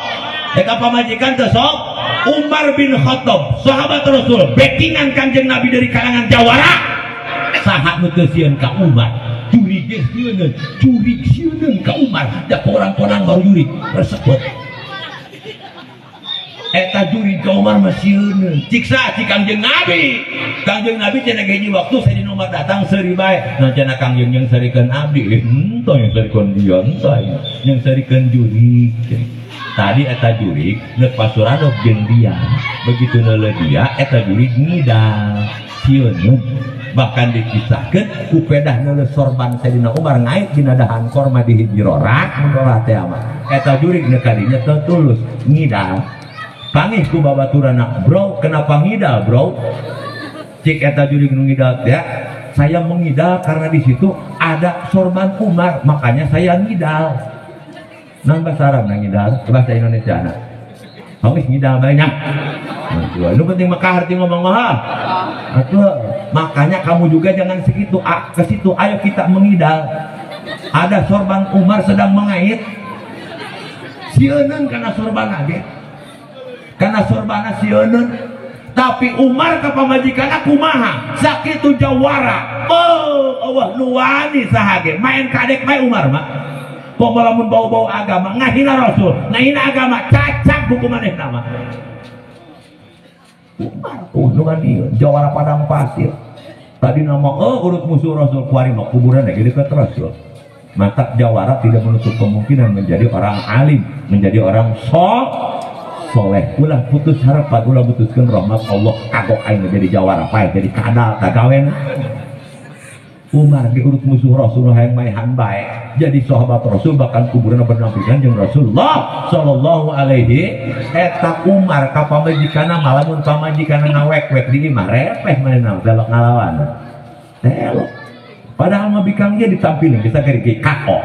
eta pamajikan teu sok Umar bin Khattab sahabat Rasul backingan Kanjeng Nabi dari kalangan jawara saha nu teu sieun ka Umar jurig sieun ka Umar da porang-porang baru jurig resepet eta jurig ka Umar mah sieun ciksa si Kanjeng Nabi cenah hiji waktu Sayyidina Umar datang seuri bae nah cenah Kangjeng yang sarikeun abdi henteu yang sarikeun dia henteu yang sarikeun jurig tadi eta jurig neuk pasurado jeung dia begitu neuleuh dia eta jurig ngidal sieun bahkan dikisahkeun ku pedah neuleuh sorban Sayyidina Umar ngaik dina dahan korma di hiji rorak mun rolah teh mah eta jurig neuk kadinya teu tulus ngidal pangih ku babaturana bro kenapa ngidal bro cik eta jurig nu ngidal teh saya mengidal karena di situ ada sorban Umar makanya saya ngidal non bahasa Arab nang ngidal bahasa Indonesia na hongis ngidal banyak lu penting maka harti ngomong mahal atuh makanya kamu juga jangan segitu ke situ ayo kita mengidal ada sorban Umar sedang mengait sieuneun kana sorban ge kana sorban sieuneun tapi Umar ka pamajikanna kumaha sakitu jawara oh Allah nu wani saha ge main kadek bae Umar mah pemalamun bau-bau agama ngahina Rasul ngahina agama cacak buku manehna mah Umar nu ieu jawara padang pasir tadi nama urut musuh Rasul kuari mah kuburan lagi dekat Rasul mantap jawara tidak menutup kemungkinan menjadi orang alim menjadi orang soleh ulah putus harapan ulah putuskeun rahmat Allah kagok aing jadi jawara pae jadi kadal kagawen Umar diurut musuh Rasul hayang maehan bae jadi sahabat Rasul bahkan kuburan berdampingan jeung Rasulullah sallallahu alaihi eta Umar ka pamajikanna malamun pamajikanna ngawek-wek di imah repeh manehna belok ngalawan telok padahal mah bikang ieu ditampilin bisa geri kako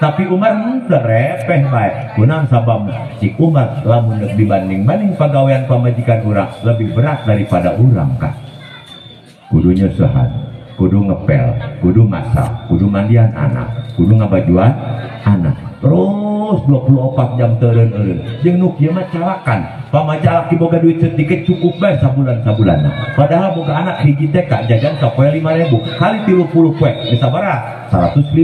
tapi Umar teu repeh bae kunaon sabab si Umar lamun dibanding-banding pagawean pamajikan urang lebih berat daripada urang kan kudu nyeusehan kudu ngepel, kudu masak, kudu mandian anak, kudu ngabajuan anak terus 24 jam teureun-eureun jeung nu kieu mah calakan pamaja laki boga duit sedikit cukup bae sabulan-sabulanna padahal boga anak hiji teh ka jajan sapoe 5.000 kali 30 poe bisa bara 150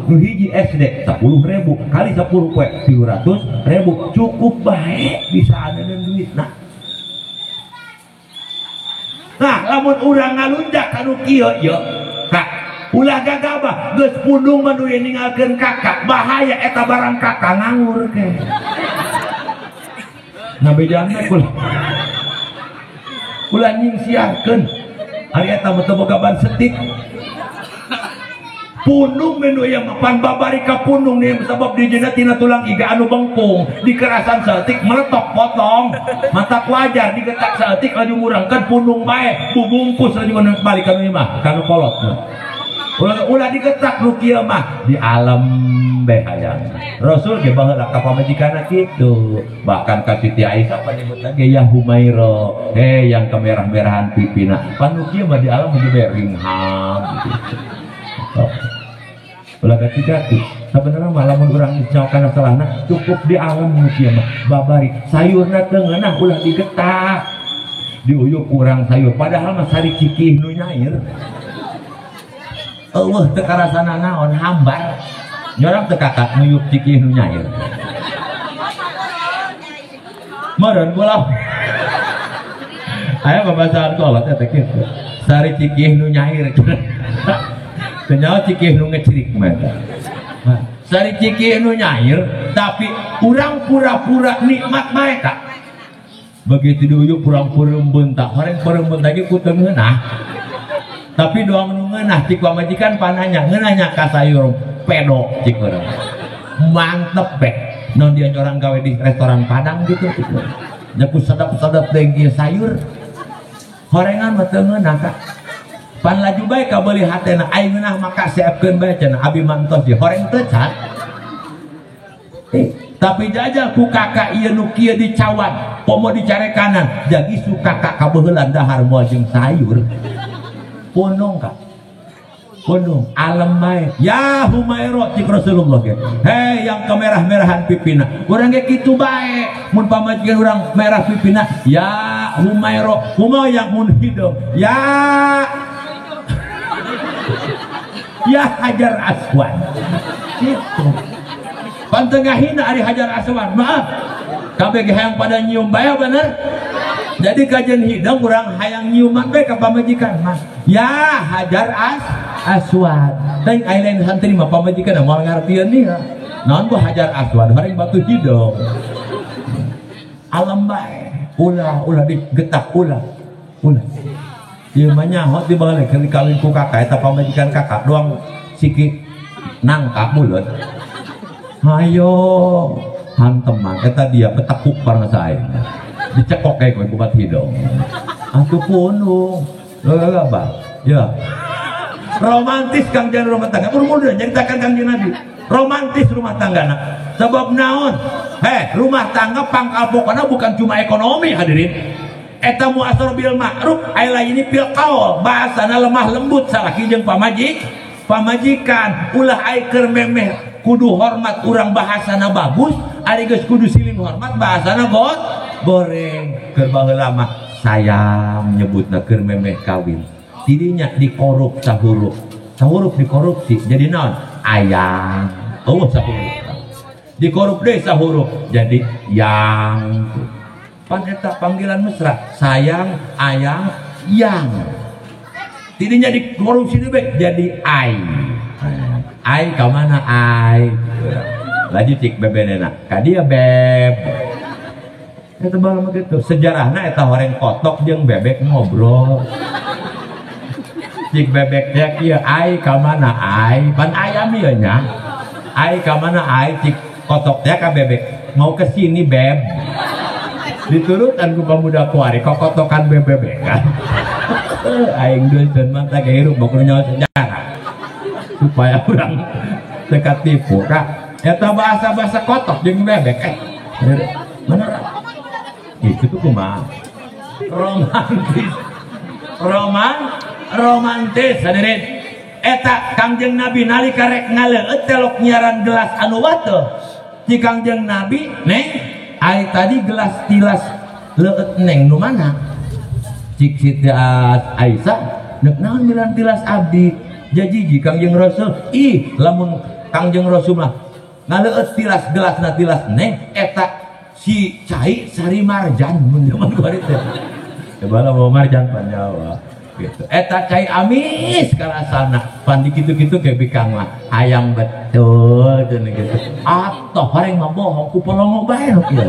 nu hiji SD 10.000 kali 10 poe 300.000 cukup bae bisa adeun duitna. Nah, lamun urang ngalunjak kanu kieu ieu, Kak, ulah gagabah geus pundung mah duwe ninggalkeun kakak, bahaya eta barang kakak nganggur ke. Nah bedana ulah nyingsiarkeun. Ari eta mah teu boga ban setik. Pundung menu yang pan babari ka pundung nih sebab di jeuna tina tulang iga anu bengkung dikerasan setik meletok potong mata wajar digetak setik laju murangkeun pundung bae bubungkus laju balik ka imah kana kolot ulah digetak nu kieu mah di alam beh hayang. Rasul ge baheula ka pamajikanna kitu. Bahkan ka Siti Aisyah panyebut lagi ya Humaira, yang kemerah-merahan pipina. Pan nu kieu mah di alam ge ringham gitu. Ulah ketiga tuh sebenarnya malah mun urang nyaokan salahna cukup di alam nu kieu mah babari sayurna teu ngeunah ulah digetak. Diuyuk kurang sayur padahal mah sari cikih nu nyair. Allah teu karasana naon hambar. Nyorang teu kakak nguyuk cikih nu nyair. Meureun kula. Aya babasaan kolot eta kitu. Sari cikih nu nyair. Teu nyaho cikih nu ngecirik mah eta. Sari cikih nu nyair tapi urang pura-pura nikmat bae ka. Begitu diuyuk pura-pura bentak, horeng perempuan lagi ku teu ngeunah. Tapi doang nu ngeunah cik pamajikan pananya ngeunahnya ka sayur pedo cik urang. Mantep beh. Non dia orang gawe di restoran Padang gitu cik. Nya ku sedap-sedap deui ieu sayur. Horengan mah teu ngeunah ka. Pan laju bae ka beuli hatena ai ngeunah maka siapkeun bae cenah abi mantos di horeng teu can. Tapi jajal ku kakak ieu nu kieu dicawan, pomo dicare kanan, jadi su kakak kabeuheulan dahar moal jeung sayur. Pondong kak, pondong alam bae ya Humaira cik Rasulullah ge yang kemerah-merahan pipina urang ge kitu bae mun pamajikan urang merah pipina ya Humaira yang mun hidung ya Hajar Aswad gitu pantengahina ari Hajar Aswad maaf kabeh ge hayang pada nyium bae bener. Jadi kajian hidung kurang hayang nyiuman bae ka pamajikan mah. Ya Hajar Aswad. Teuing aya lain santri mah pamajikan moal ngartieun nih. Naon ku Hajar Aswad horeng batu hidung. Alam bae. Ulah digetak ulah. Ieu mah nyaho di balik kawin ku kakak eta pamajikan kakak doang siki nangkap mulut. Hayo hanteman eta dia petekuk parna sae. Dicekok kayak gue buat hidung. Atuh punung. Bang. Ya. Romantis Kang Jan rumah tangga. Urang nyaritakan Kang Jan Nabi. Romantis rumah tanggana. Sebab naon? Rumah tangga pangkal pokona bukan cuma ekonomi hadirin. Eta muasar bil ma'ruf aya ini bil qaul. Bahasana lemah lembut salaki jeung pamajikan. Ulah ai keur memeh kudu hormat urang bahasana bagus. Ari geus kudu silin hormat bahasana goreng keur baheula mah sayang nyebutna keur memeh kawin tidinya dikorup sahuruf dikorupsi jadi naon ayang sahuruf dikorup deui sahuruf jadi yang pan eta panggilan mesra sayang ayang yang tidinya dikorupsi deui jadi ai ka mana ai laju cik bebenena ka dia beb. Eta bae gitu. Sejarahna eta horeng kotok jeung bebek ngobrol. Cik bebek teh kieu ai ka mana ai? Pan ayam ieu nya. Ai ka mana ai? Cik kotok teh ka bebek mau ke sini beb. Diturutan ku pemuda kuari kokotokan bebek kan. Aing deun mah teh hirup bakul nyawa sejarah. Supaya urang teu katipu ka. Eta bahasa-bahasa kotok jeung bebek bener. Itu tuh kumaha romantis hadirin eta Kangjeng Nabi nalika rek ngaleueut telok nyiaran gelas anu wateuh di Kangjeng Nabi neng ai tadi gelas tilas leueut neng nu mana cik Siti Aisyah neuk naon milan tilas abdi jajiji Kangjeng Rasul lamun Kangjeng Rasul mah ngaleueut tilas gelasna tilas neng eta si cai sari marjan mun zaman kuari teh. Coba lah bawa marjan panjawa gitu. Eta cai amis karasana. Pan di kitu-kitu kayak bikang mah hayang betul dan gitu. Atoh horeng mah bohong ku polongo bae nu kieu.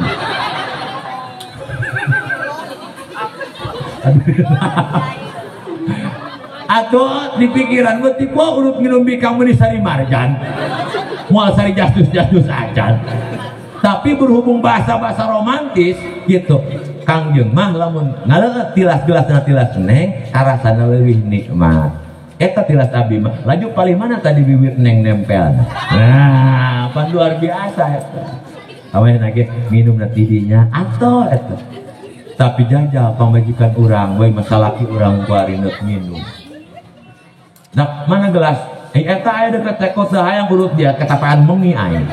Atuh di pikiran mah tipe urut nginum bikang meuni sari marjan. Moal sari jastus-jastus acan. Tapi berhubung bahasa-bahasa romantis gitu Kangjeng mah lamun ngaleueut tilas gelasna tilas neng karasana leuwih nikmat eta tilas abdi mah laju paling mana tadi bibir neng nempel. Nah pan luar biasa eta awalnya nage minum na tidinya atau eta tapi jajal pamajikan orang we masalaki orang kuari neuk minum. Nah mana gelas eta aya deket tekot hayang urut dia ketapaan mengi aing.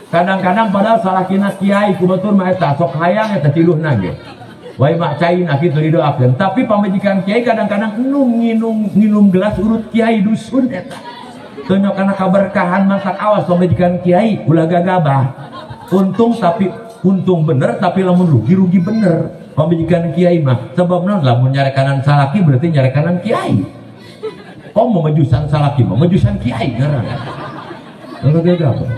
Kadang-kadang padahal salakina kiai kubatur mah eta sok hayang eta ciluhna ge. Wai mak cai nak kitu didoakeun, tapi pamajikan kiai kadang-kadang nginum gelas urut kiai dusun eta. Teu kana kaberkahan masak awas pamajikan kiai ulah gagabah. Untung bener tapi lamun rugi bener. Pamajikan kiai mah sebab naon lamun nyarekanan salaki berarti nyarekanan kiai. Oh memajusan salaki mah majusan kiai ngaran. Ulah gagabah.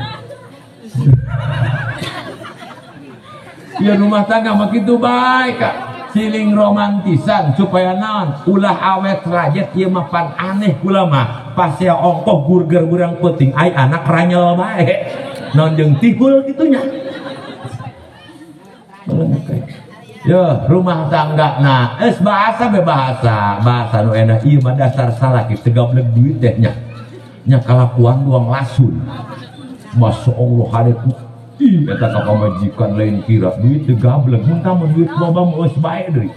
Ya rumah tangga mah kitu bae Kak. Siling romantisan supaya naon ulah awet rajet ieu mah pan aneh kula mah. Pas ya ongkoh burger urang peuting ai anak ranyel bae. Naon jeung tihul kitunya. Ya rumah tangga nah es bahasa nu enak ieu mah dasar salaki tegableg duit teh nya. Nya kalakuan doang lasun. Masyaallah hadet eta ka pamajikan lain kira duit teu gablek mun ka duit loba mah geus bae deui.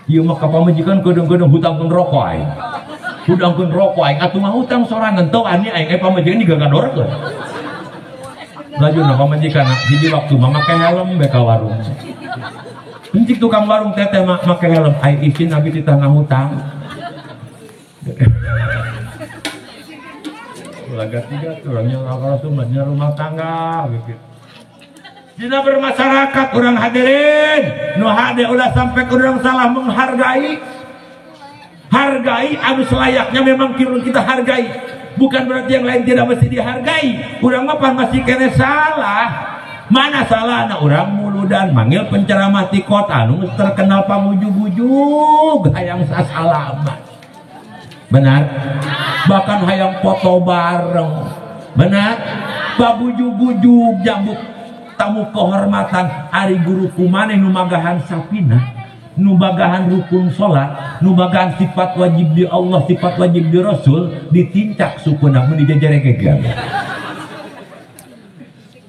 Ieu mah ka pamajikan kadang-kadang hutangkeun rokok aing. Hutangkeun rokok aing atuh mah hutang sorangan teu ani aing pamajikan digagadorkeun. Lajuna pamajikan hiji waktu mah make helm be ka warung. Encik tukang warung teteh mah make helm aing izin abi di tangah hutang. Laga tiga tuh orangnya ngakal rumah tangga gitu. Dina bermasyarakat orang hadirin nu hade ulah sampai kurang salah menghargai. Hargai anu selayaknya memang kita hargai. Bukan berarti yang lain tidak mesti dihargai. Urang mah masih kene salah. Mana salahna urang muludan manggil penceramah ti kota anu terkenal pamujug-ujug hayang sasalamat. Benar? Bahkan hayang foto bareng. Benar? Babujug-ujug jambuk tamu kehormatan ari guru kumaneh nu magahan sapina, nu bagahan rukun salat, nu bagahan sifat wajib di Allah, sifat wajib di Rasul ditincak sukuna mun dijajarekeun.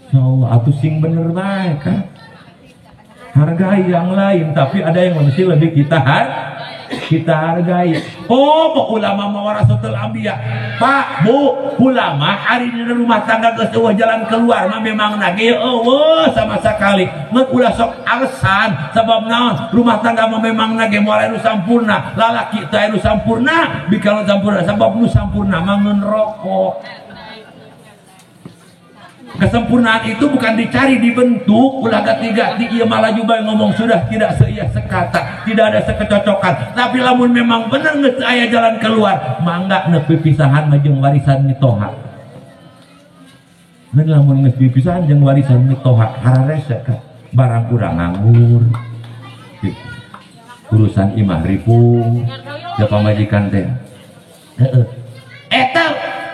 Insyaallah atuh sing bener bae kan. Hargai yang lain tapi ada yang mesti lebih kita hargai. Oh, ulama mawarasatul anbiya. Pak, Bu, ulama hari ini rumah tangga geus eueuh jalan keluar mah memang nage eueuh sama sakali. Ngeuk ulah sok alasan sabab naon? Rumah tangga mah memang nage moal anu sampurna. Lalaki teh anu sampurna, bikal sampurna sabab nu sampurna mah ngeun rokok. Kesempurnaan itu bukan dicari dibentuk ulah ketiga di ieu malah juga ngomong sudah tidak seiah sekata tidak ada sekecocokan tapi lamun memang bener geus aya jalan keluar mangga nepi pisahan mah jeung warisan mitoha mun lamun geus pisahan jeung warisan mitoha hararese ka barang urang nganggur urusan imah ripu da pamajikan teh eta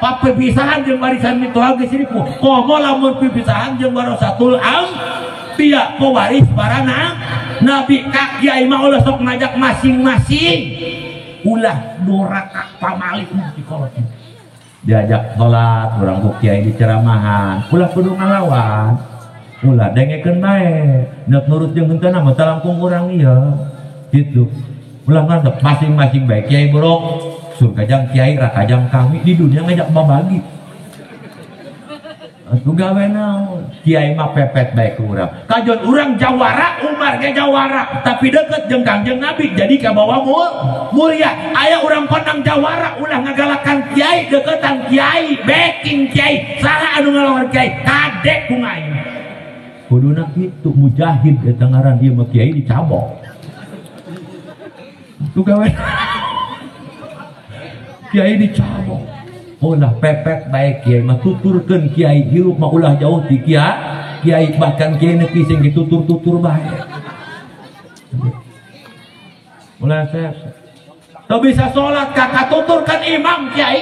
papepisahan jeung warisan mitoha geus ripu. Komo lamun pipisahan jeung warasatul anbiya pewaris para nabi ka kiai mah ulah sok ngajak masing-masing. Ulah doraka pamalik di kolot. Diajak salat urang ku kiai diceramahan. Ulah kudu ngalawan. Ulah dengekeun bae. Neuk nurut jeung henteu mah teu langkung urang ieu. Gitu. Ulah ngadep masing-masing bae kiai borok surga jang kiai rakajang kami di dunia ngajak babagi atuh gawe naon kiai mah pepet bae ku urang kajon urang jawara Umar ge jawara tapi deket jeung Kangjeng Nabi jadi kabawa mulia aya urang pandang jawara ulah ngagalakan kiai deketan kiai backing kiai saha anu ngalawan kiai kadek ku ngaing kuduna kitu mujahid eta ngaran ieu mah kiai dicabok tuh gawe kiai dicabok ulah pepet baik kiai mah tuturkeun kiai hirup mah ulah jauh ti kiai bahkan kiai nepi sing ditutur-tutur bae ulah teu bisa salat ka tuturkan imam kiai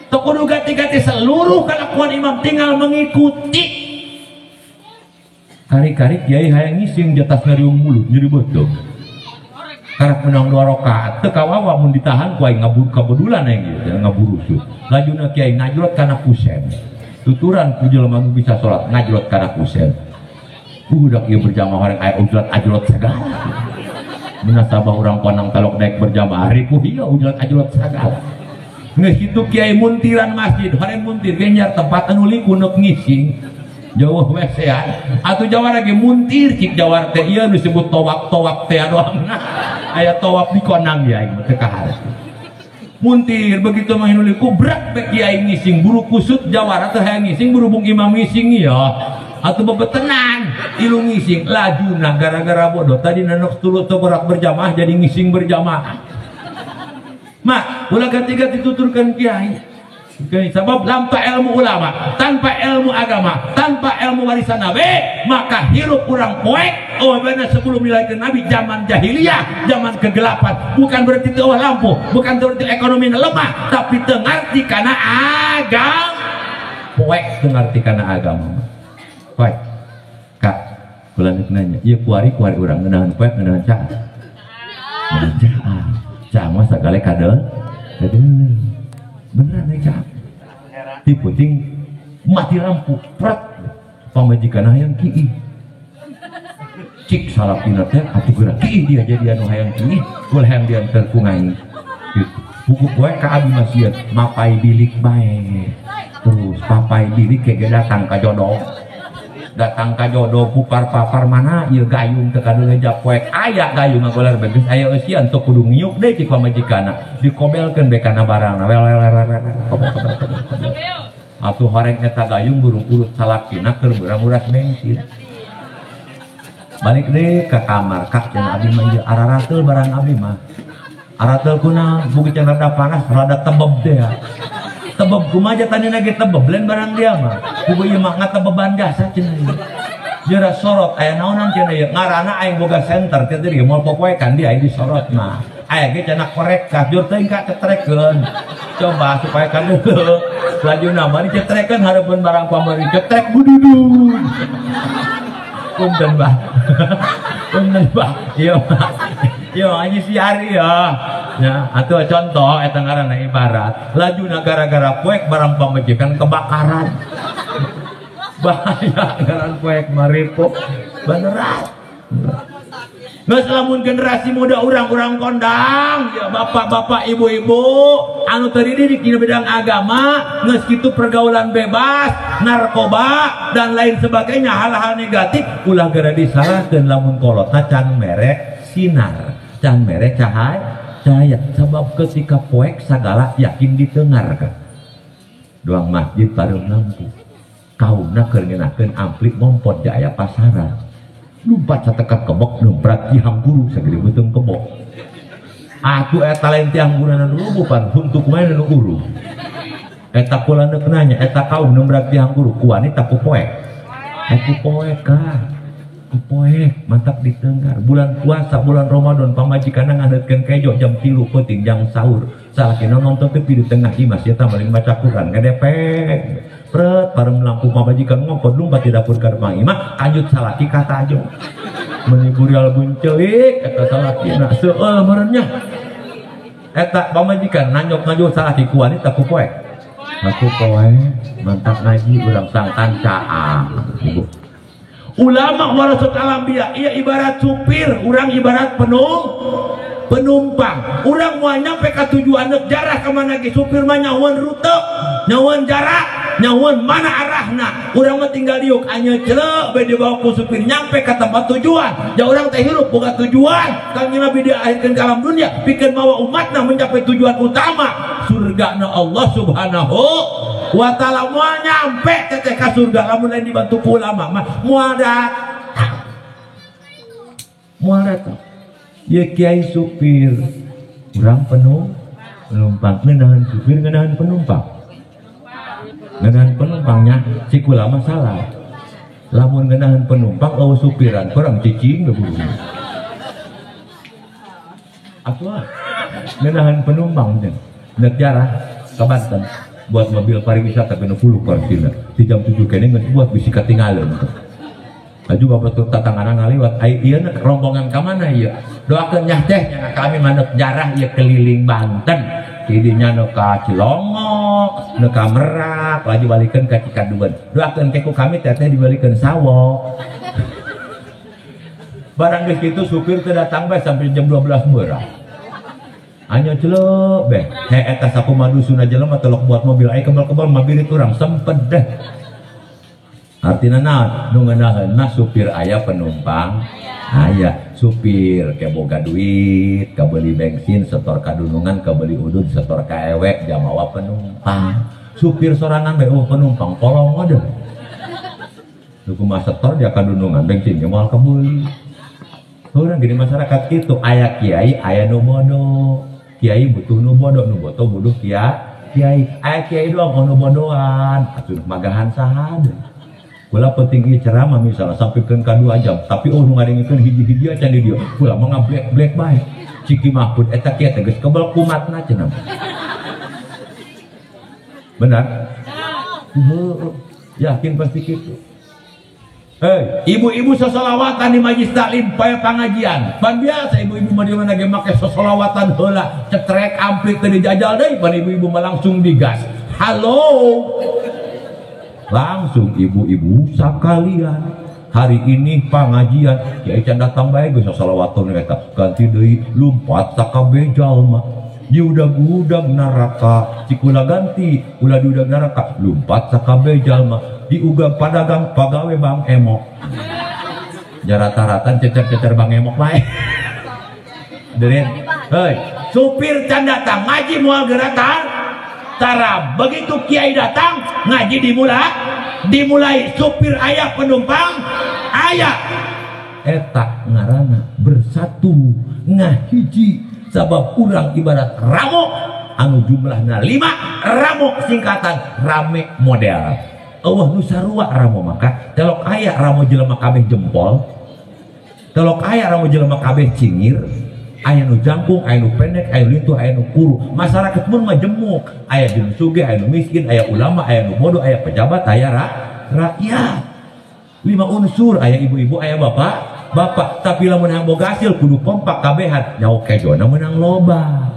teu kudu ganti-ganti seluruh kalakuan imam tinggal mengikuti kari-kari kiai hayang ngising di atas ngariung mulut nyeri betul karena menang 2 rakaat teu kawawa mun ditahan ku aing ngaburu kabedulan aing gitu ngaburu sud lajuna kiai ngajrot kana kusen tuturan ku jelema nu bisa salat ngajrot kana kusen budak ieu berjamaah orang aya ujrat ajrot segala munasabah urang konang talok daek berjamaah ripuh ieu ujrat ajrot segala geus kitu kiai muntiran masjid horeng muntir ge nyar tempat anu likuneuk ngising jauh wesean atuh jawar lagi muntir cik jawar teh ieu disebut towak teh doangna aya towak di konang ya ieu teh kahar muntir begitu mah nu kubrak bek kiai ngising buru kusut jawar atuh hayang ngising berhubung imam ngising ya atuh bebetenan ilu ngising lajuna gara-gara bodoh tadi nanok tuluh teu berak berjamaah jadi ngising berjamaah mak ulah ketiga dituturkan kiai. Sebab tanpa ilmu ulama, tanpa ilmu agama, tanpa ilmu warisan Nabi, maka hirup kurang poek. Oh benar sebelum dilahirkan Nabi zaman jahiliyah, zaman kegelapan. Bukan berarti itu lampu, bukan berarti ekonomi lemah, tapi tengarti karena agama. Poek tengarti karena agama. Poek, kak, kalau nanya, iya kuari orang ngenahan poek ngenahan cah, cah mah segala kadel, beneran aja di puting mati lampu prat pamajikan hayang ki'i cik salapina teh atuh geura ki'i dia jadi anu hayang ki'i gol hayang diantar ku ngai gitu buku poe ka abi masieun mapai bilik bae terus papai bilik ke datang ka jodoh pupar papar mana ieu gayung teu kadeuleuja poek aya gayung ngagolar beges aya eusian teu kudu ngiuk deui cik pamajikanna dikobelkeun be kana barangna atuh horeng eta gayung burung urut salakina keur beurang uras bensin balik deui ka kamar kak cenah abi mah ieu ararateul barang abi mah arateul kuna bugi cenah rada panas rada tebeb deh tebeb kumaha tadi lagi tebeb lain barang dia mah kubu ieu mah ngatebeban jasa cenah jera sorot aya naonan cenah ieu ngaranna aing boga center teh dia moal popoekan dia aya disorot mah aya ge cenah korek kasjur teuing ka cetrekeun coba supaya kan dulu lajuna mah dicetrekeun hareupeun barang pamari cetrek bududun punten bah ieu mah ieu anjing si hari ya ya atuh contoh eta ngaranna ibarat lajuna gara-gara poek barang pamajikan kebakaran bahaya ngaran poek maripo beneran geus lamun generasi muda urang-urang kondang ya bapak-bapak ibu-ibu anu teu dididik di bidang agama geus kitu pergaulan bebas narkoba dan lain sebagainya hal-hal negatif ulah gara disalahkeun lamun kolotna can merek sinar can merek cahaya sebab ketika poek segala yakin ditengarkan doang masjid pareum lampu kaumna keur ngeunakeun ampli mompot jaya pasaran lumpat satekat kebok numprat tihang guru sagede beuteung kebok aku eta lain tihang guru anu bukan untuk main anu guru eta kula nanya eta kaum numprat tihang guru ku wanita ku poek aku poek kah ku poek mantap ditengar bulan puasa bulan Ramadan pamajikanna ngadeutkeun kejo jam 3 peuting jang sahur salakina nonton TV di tengah imas eta maling baca Quran ngedepek pret parem lampu pamajikan ngompot lumpat di dapur ka rumah imah lanjut salaki kata aja meniburi albun celik eta salakina seueuh meureunnya eta pamajikan nanjok salaki ku wanita ku poek aku poek mantap ngaji urang sangkan caang ulama warasat alambiya iya ibarat supir urang ibarat penumpang urang mau nyampe ke tujuan jarak kemana ke supir mah nyawan rute nyawan jarak nyawan mana arahna urang mah tinggal diuk anya celek be dibawa ku supir nyampe ke tempat tujuan ja urang teh hirup boga tujuan kang Nabi diakhirkeun ke alam dunia pikeun mawa umatna mencapai tujuan utama surgana Allah subhanahu wa ta'ala moal nyampe teteh ka surga lamun lain dibantu ku ulama mah moal datang ya kiai supir urang penumpang ngenahan supir ngenahan penumpangnya cik ulama salah lamun ngenahan penumpang oh supiran kurang cicing geburu apa ngenahan penumpang nek jarah ke Banten buat mobil pariwisata kena 10 korsina di jam 7 kene nggak buat bisi ketinggalan Aju bapak tuh tatangana ngaliwat, iya nak rombongan kemana ya? Doakan nyah teh, yang kami manuk jarah ya keliling Banten, tidinya nuka Cilongok, nuka Merak, lagi balikan ke Cikaduan. Doakan keku kami teteh dibalikan Sawo. Barang geus kitu supir teh datang bae sampai jam 12 beurang. Hanya celok beh, eta sakumaha dusuna jelema telok buat mobil aya kebal-kebal mabirit urang sempet deh. Artinya naon nu ngeunaheunna supir aya penumpang aya supir ke boga duit ka beuli bensin setor ka dunungan ka beuli udud setor ka ewek jamawa penumpang supir sorangan bae penumpang kolong ada nu kumaha setor dia ka dunungan bensin ge moal ka beuli urang gini masyarakat itu aya kiai aya nu bodoh kiai butuh nu bodoh butuh kiai aya kiai doang nu bodohan atuh magahan saha Kula penting ceramah misalnya sampai ke 2 jam, tapi nu ngadengikeun hiji-hiji acan di dieu. Kula mah black bae. Ciki Mahfud eta kieu teh geus kebal kumatna cenah. Benar? Yakin pasti kitu. Ibu-ibu sosolawatan di majlis taklim paya pengajian. Pan biasa ibu-ibu mah di mana ge make sosolawatan heula, cetrek ampli teu dijajal deui, pan ibu-ibu mah langsung digas. Halo. Langsung ibu-ibu sakalian hari ini pengajian Kiai can datang bae geus salawatun eta ganti deui lumpat sakabeh jalma di udag-udag neraka cikula ganti ulah di udag neraka lumpat sakabeh jalma di ugang padagang pagawe Bang Emok jarata-ratan cecer-cecer Bang Emok bae deureun supir can datang ngaji moal geuratan tara begitu kiai datang ngaji dimulai supir ayah penumpang ayah eta ngaranna bersatu ngahiji sabab urang ibarat ramok anu jumlahna 5 ramok singkatan rame model Allah nu sarua ramo maka telok aya ramo jelema kabeh jempol telok aya ramo jelema kabeh cingir aya nu jangkung, aya nu pendek, aya nu lintuh, aya nu kuru. Masyarakat pun majemuk. Aya nu sugih, aya nu miskin, aya ulama, aya nu bodoh, aya pejabat, aya rakyat. 5 unsur, aya ibu-ibu, aya bapak. Tapi lamun yang boga hasil kudu kompak kabehan. Nyawa kejona menang loba.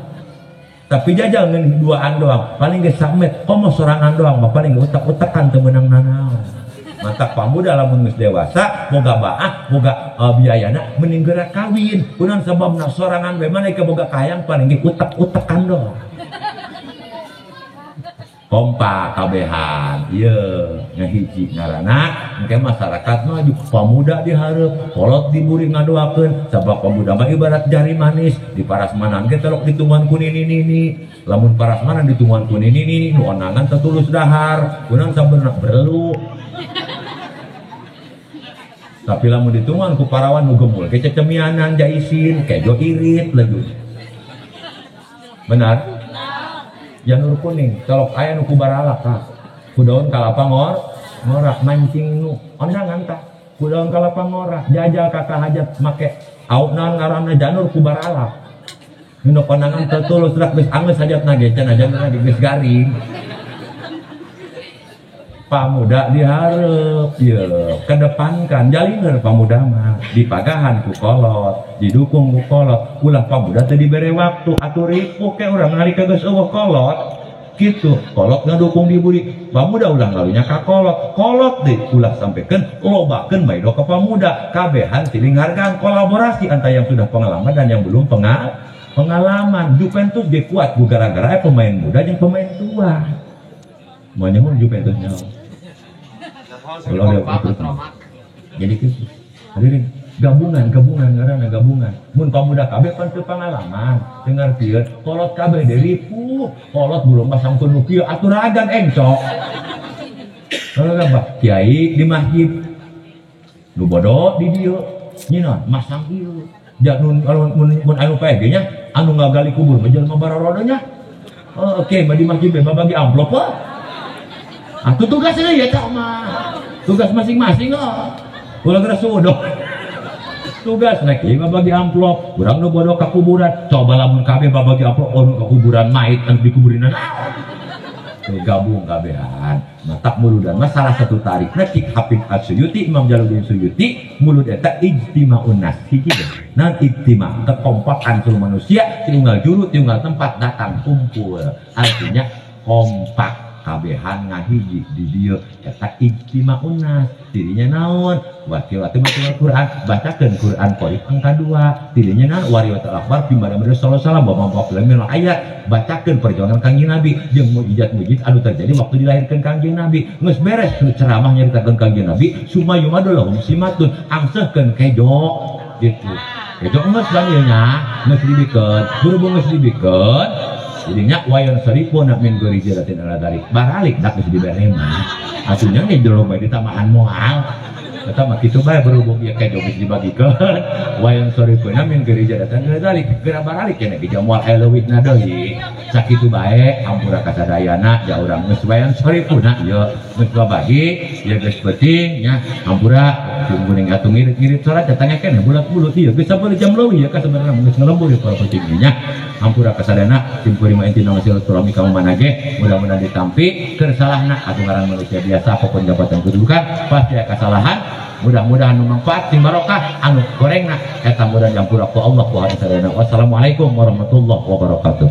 Tapi jajal ngeun duaan doang, paling ge samet, komo sorangan doang, paling ge utak-utakan teu meunang nanaon. Mantap pamuda lamun geus dewasa boga baah boga biayana mending geura kawin kunaon sababna sorangan bae mana ke boga kahayang paling ge utek-utekan doang kompak kabehan ieu ngahiji ngaranna engke masyarakat mah pamuda dihareup kolot diburi ngadoakeun sabab pamuda mah ibarat jari manis di parasmanan ge telok ditungguan ku nini lamun parasmanan ditungguan ku nini nu onangan tetulus dahar kunaon sabenerna berelu tapi lamun ditungguan ku parawan nu gemul ke cecemianan jaisin kejo irit lagi benar janur kuning telok aya nu kubaralak ku daun kalapa ngorak mancing nu ondangan tah ku daun kalapa ngorak jajal kakak hajat make autna ngaranna janur kubaralak nu konangan tetulus rak geus angeus hajatna ge can ajanna geus garing pamuda dihareup ya kedepankan jalinger pamuda mah dipagahan ku kolot didukung ku kolot ulah pamuda teu dibere waktu atuh ripuh ke urang nalika geus eueuh kolot kitu kolot ngadukung diburi pamuda ulah ngalunya ka kolot deui ulah sampekeun lobakeun bae ka pamuda kabehan silih ngargaan kolaborasi antara yang sudah pengalaman dan yang belum pengalaman Juventus ge kuat bu gara-gara pemain muda jeung pemain tua moanya mun Juventus nya kalau ada jadi gitu hadirin gabungan ngaranna gabungan mun pamuda kabeh pan teu pengalaman dengar kieu kolot kabeh dari kolot burung masangkeun nu kieu aturagan encok kalau gabah kiai di masjid nu bodoh di dieu nyinaon masang kieu jak mun anu PG nya anu ngagali kubur menjelma bararodo nya oke di masjid bebas bagi amplop atuh tugasnya ya tak mah tugas masing-masing ulah geus sudoh tugas naik ieu bagi amplop urang nu bodoh ka kuburan coba lamun kabeh babagi amplop nu ka kuburan mait anu dikuburin gabung kabehan mata muludan mas salah satu tarikna cik Habib As-Suyuti Imam Jalaluddin Suyuti mulud eta ijtima'un nas hiji nan ijtima kekompakan seluruh manusia tinggal juru tinggal tempat datang kumpul artinya kompak kabehan ngahiji di dieu eta ijtima'un nas dirinya naon wakil-wakil maca Quran bacakeun Quran Qorib angka 2 dirinya naon wariwat al-akhbar pimbara Rasul sallallahu alaihi wasallam bapak minal ayat bacakeun perjuangan Kangjeng Nabi jeung mukjizat-mukjizat anu terjadi waktu dilahirkan Kangjeng Nabi geus beres nu ceramah nyaritakeun Kangjeng Nabi sumayumadullah muslimatun angseuhkeun kejo gitu kejo geus dan ieu nya geus dibikeun berhubung geus dibikeun jadinya wayan saripun min gori jaratin ala tarik baralik dak geus dibere mah atunya ge jero bae di tamahan moal eta mah kitu bae berhubung ieu kejo geus dibagikeun wayan saripun min gori jaratin ala tarik geura baralik cenah ge moal eleuwitna deui sakitu bae hampura kasadayana ja urang geus wayan saripun ieu geus babagi ieu geus penting nya hampura jeung kuning atuh ngirit-ngirit salat datangnya keneh bulat-bulut ieu geus sabar jam leuwih ya ka sebenarnya geus ngelembur ya para pentingnya hampura kasadana tim kurima intina silaturahmi kamu manage mudah-mudahan ditampi kesalahna atuh ngaran manusia biasa apapun jabatan kedudukan pasti aya kesalahan mudah-mudahan manfaat tim barokah anu gorengna eta mudah jampura ku Allah ku hadis sadana wassalamualaikum warahmatullahi wabarakatuh.